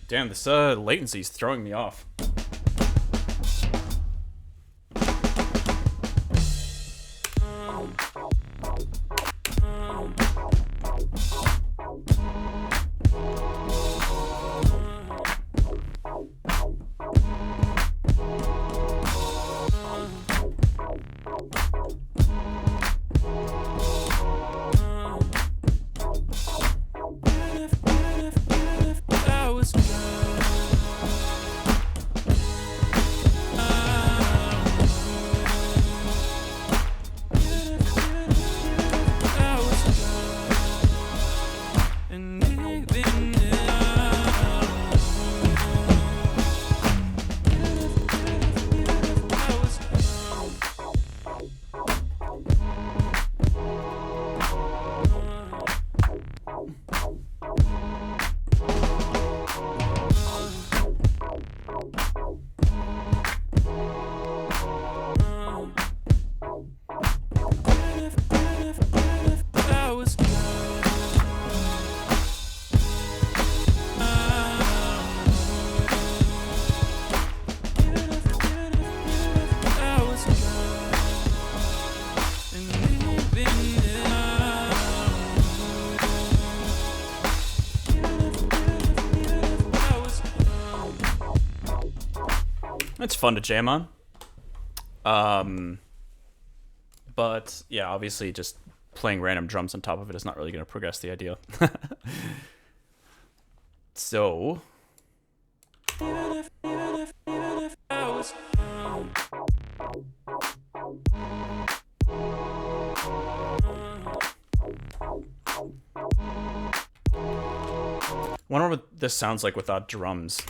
Damn, this latency is throwing me off. It's fun to jam on. But yeah, obviously just playing random drums on top of it is not really going to progress the idea. So wonder what this sounds like without drums.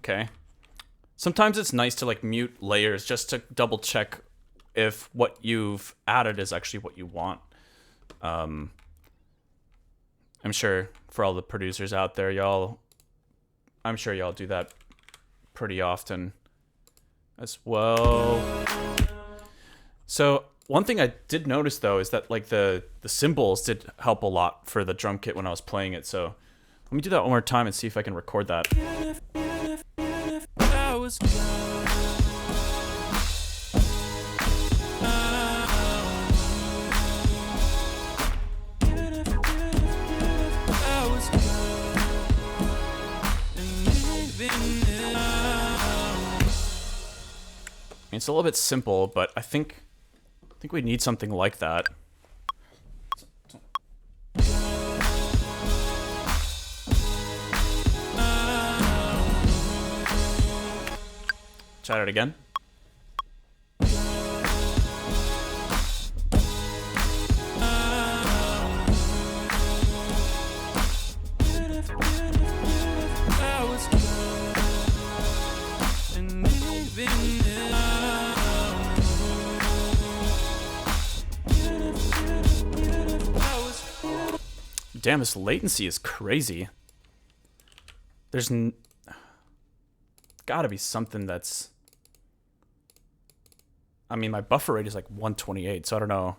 Okay. Sometimes it's nice to like mute layers just to double check if what you've added is actually what you want. I'm sure for all the producers out there, I'm sure y'all do that pretty often as well. So one thing I did notice though is that like the cymbals did help a lot for the drum kit when I was playing it. So let me do that one more time and see if I can record that. It's a little bit simple, but I think we need something like that. Try it again. Damn, this latency is crazy. There's gotta be something that's... I mean, my buffer rate is like 128, so I don't know.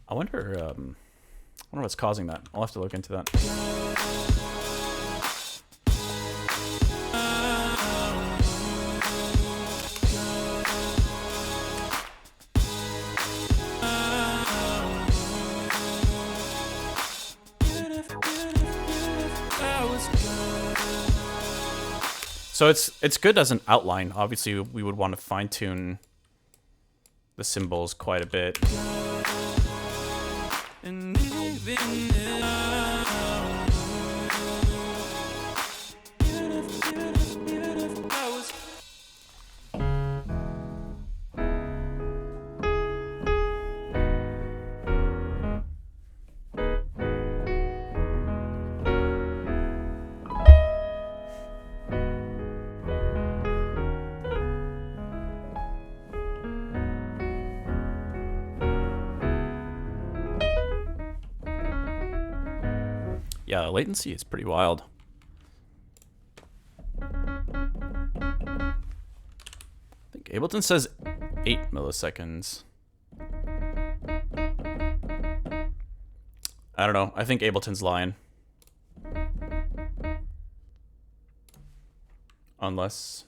I wonder what's causing that. I'll have to look into that. So it's good as an outline. Obviously, we would want to fine-tune the cymbals quite a bit. Yeah, the latency is pretty wild. I think Ableton says 8 milliseconds. I don't know. I think Ableton's lying. Unless...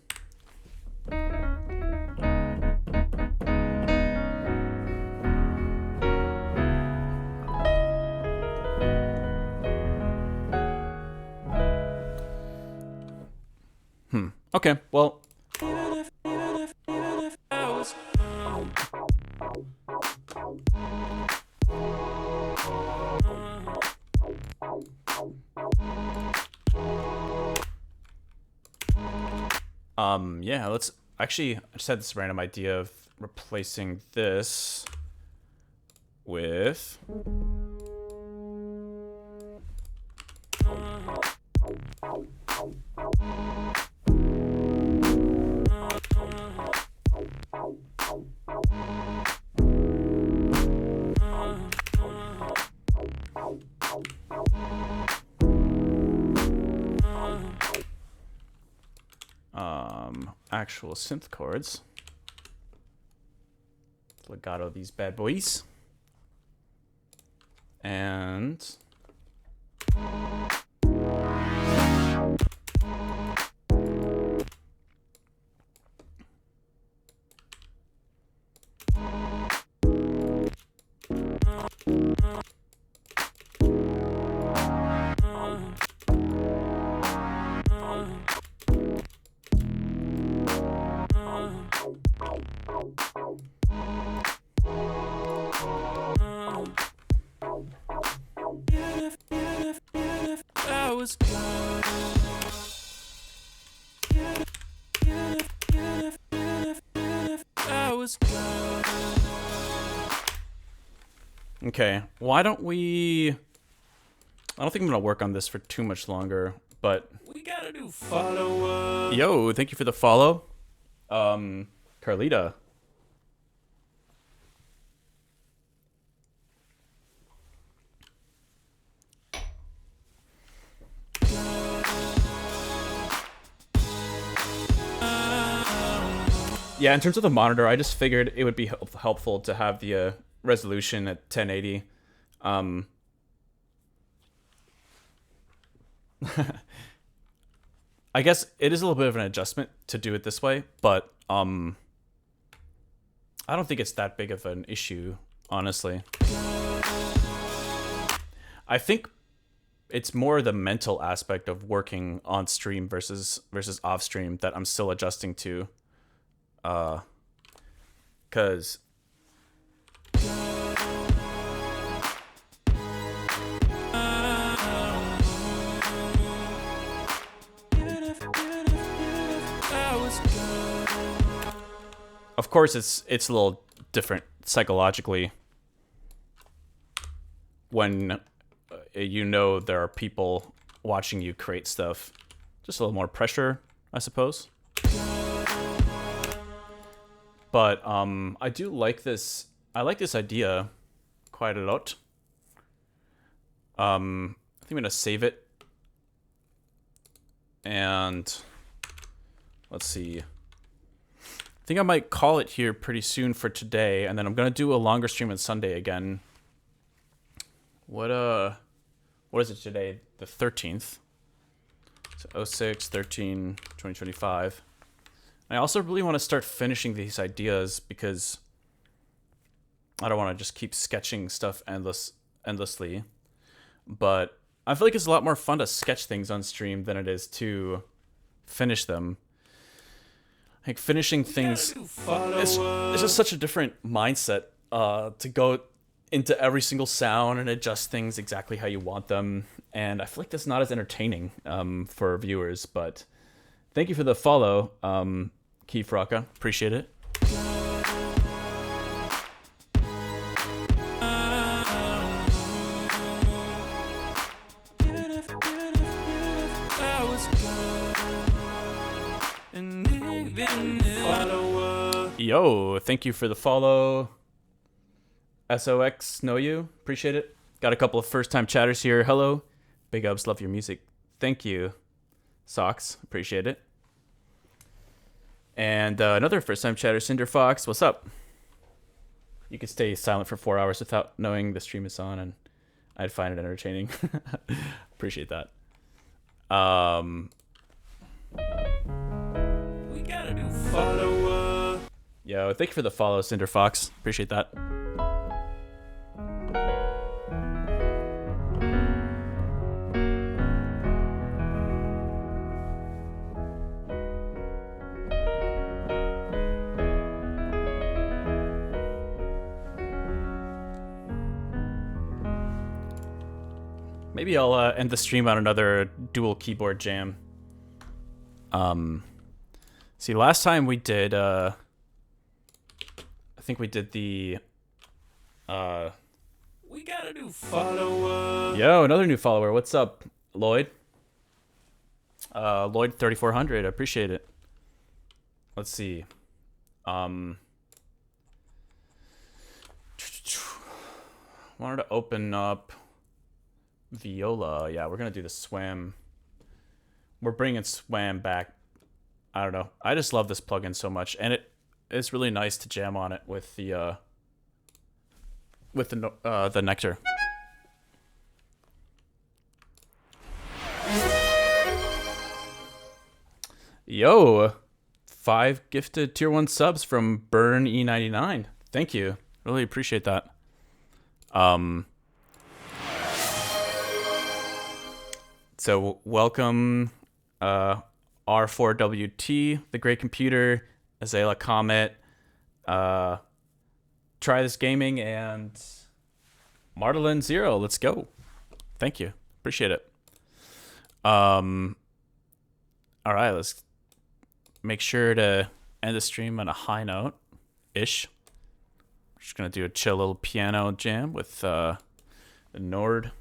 Okay, well... yeah, let's... Actually, I just had this random idea of replacing this with... actual synth chords. Legato these bad boys. And... Okay, why don't we... I don't think I'm going to work on this for too much longer, but Yo, thank you for the follow. Carlita. Yeah, in terms of the monitor, I just figured it would be helpful to have the resolution at 1080. I guess it is a little bit of an adjustment to do it this way, but I don't think it's that big of an issue, honestly. I think it's more the mental aspect of working on stream versus off stream that I'm still adjusting to. Cause of course it's a little different psychologically when you know there are people watching you create stuff. Just a little more pressure, I suppose. But I do like this. I like this idea quite a lot. I think I'm gonna save it. And let's see. I think I might call it here pretty soon for today, and then I'm gonna do a longer stream on Sunday again. What is it today? The 13th. So 06/13/2025. I also really want to start finishing these ideas because I don't want to just keep sketching stuff endlessly. But I feel like it's a lot more fun to sketch things on stream than it is to finish them. Like finishing things is just such a different mindset to go into every single sound and adjust things exactly how you want them. And I feel like that's not as entertaining for viewers. But thank you for the follow, Keith Rocca. Appreciate it. Yo, thank you for the follow. SOX, know you. Appreciate it. Got a couple of first-time chatters here. Hello. Big ups, love your music. Thank you. Socks, appreciate it. And another first-time chatter, Cinder Fox. What's up? You could stay silent for 4 hours without knowing the stream is on, and I'd find it entertaining. Appreciate that. We gotta do follow-up. Yo, thank you for the follow, Cinder Fox. Appreciate that. Maybe I'll end the stream on another dual keyboard jam. See, last time we did, I think we did the, we gotta do follow-up. Yo, another new follower. What's up, Lloyd? Lloyd 3400. I appreciate it. Let's see. Wanted to open up Viola. Yeah, we're gonna do the Swam. We're bringing Swam back. I don't know. I just love this plugin so much, and it's really nice to jam on it with the Nectar. Yo, 5 gifted tier 1 subs from Burn E99. Thank you. Really appreciate that. So welcome R4WT, the great computer, Azalea Comet, Try This Gaming, and Martelin Zero. Let's go. Thank you. Appreciate it. All right, let's make sure to end the stream on a high note ish. Just gonna do a chill little piano jam with the Nord.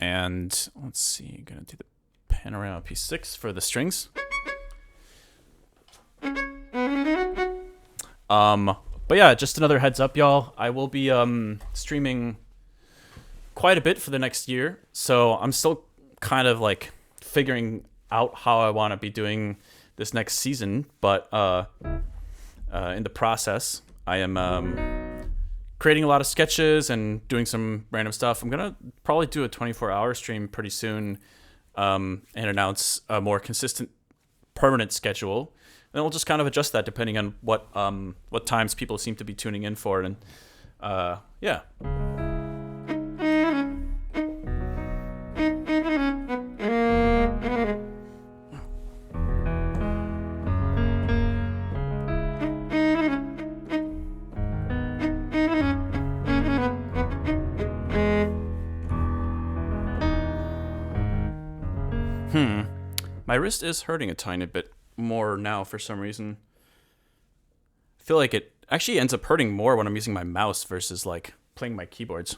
And let's see, I'm gonna do the panorama P6 for the strings. But yeah, just another heads up, y'all. I will be streaming quite a bit for the next year, so I'm still kind of like figuring out how I want to be doing this next season. But in the process, I am creating a lot of sketches and doing some random stuff. I'm gonna probably do a 24-hour stream pretty soon, and announce a more consistent, permanent schedule. And we'll just kind of adjust that depending on what times people seem to be tuning in for. And yeah. My wrist is hurting a tiny bit more now for some reason. I feel like it actually ends up hurting more when I'm using my mouse versus like playing my keyboards.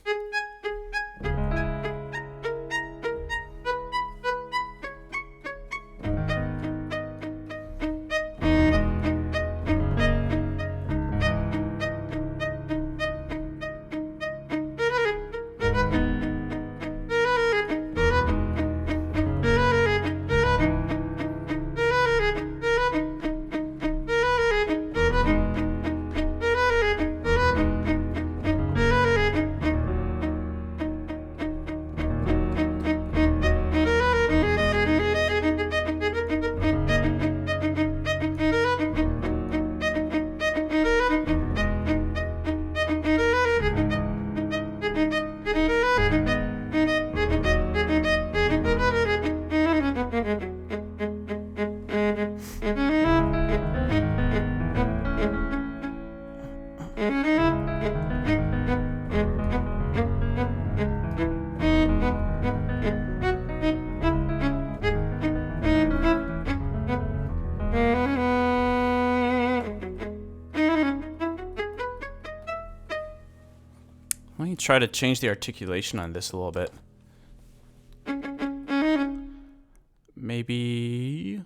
Let me try to change the articulation on this a little bit. Maybe...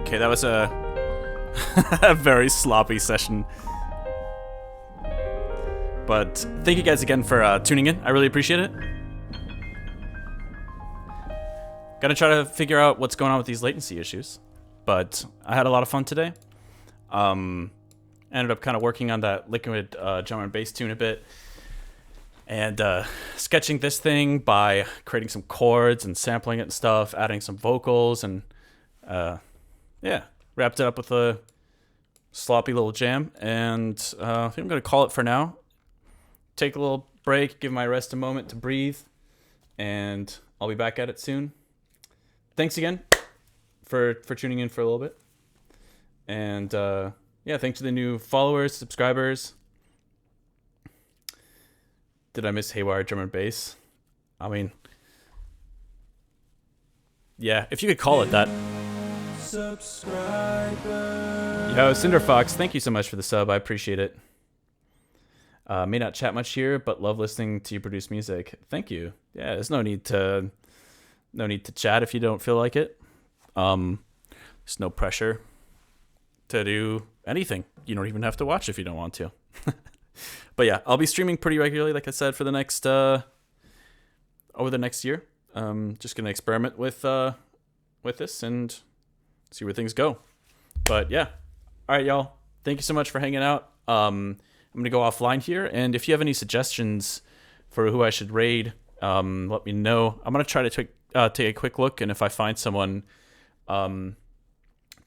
Okay, that was a a very sloppy session. But thank you guys again for tuning in. I really appreciate it. Gotta try to figure out what's going on with these latency issues. But I had a lot of fun today. Ended up kind of working on that liquid drum and bass tune a bit. And sketching this thing by creating some chords and sampling it and stuff, adding some vocals, and yeah, wrapped it up with a sloppy little jam. And I think I'm going to call it for now. Take a little break, give my rest a moment to breathe, and I'll be back at it soon. Thanks again for tuning in for a little bit. And yeah, thanks to the new followers, subscribers. Did I miss Haywyre drum and bass? I mean, yeah, if you could call it that. Subscriber. Yo, Cinderfox, thank you so much for the sub. I appreciate it. May not chat much here, but love listening to you produce music. Thank you. Yeah, there's no need to chat if you don't feel like it. There's no pressure to do anything. You don't even have to watch if you don't want to. But yeah, I'll be streaming pretty regularly, like I said, for the next over the next year. Just gonna experiment with this and see where things go. But yeah, all right, y'all. Thank you so much for hanging out. I'm gonna go offline here, and if you have any suggestions for who I should raid, let me know. I'm gonna try to take a quick look, and if I find someone to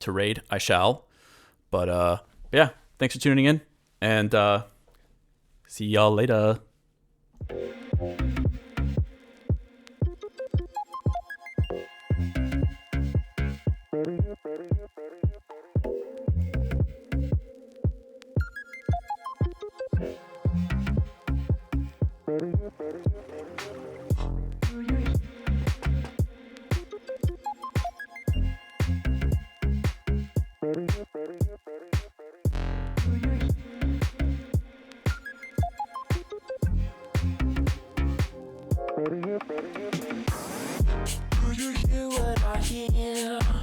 raid, I shall. But yeah, thanks for tuning in, and see y'all later. Do you hear what I hear?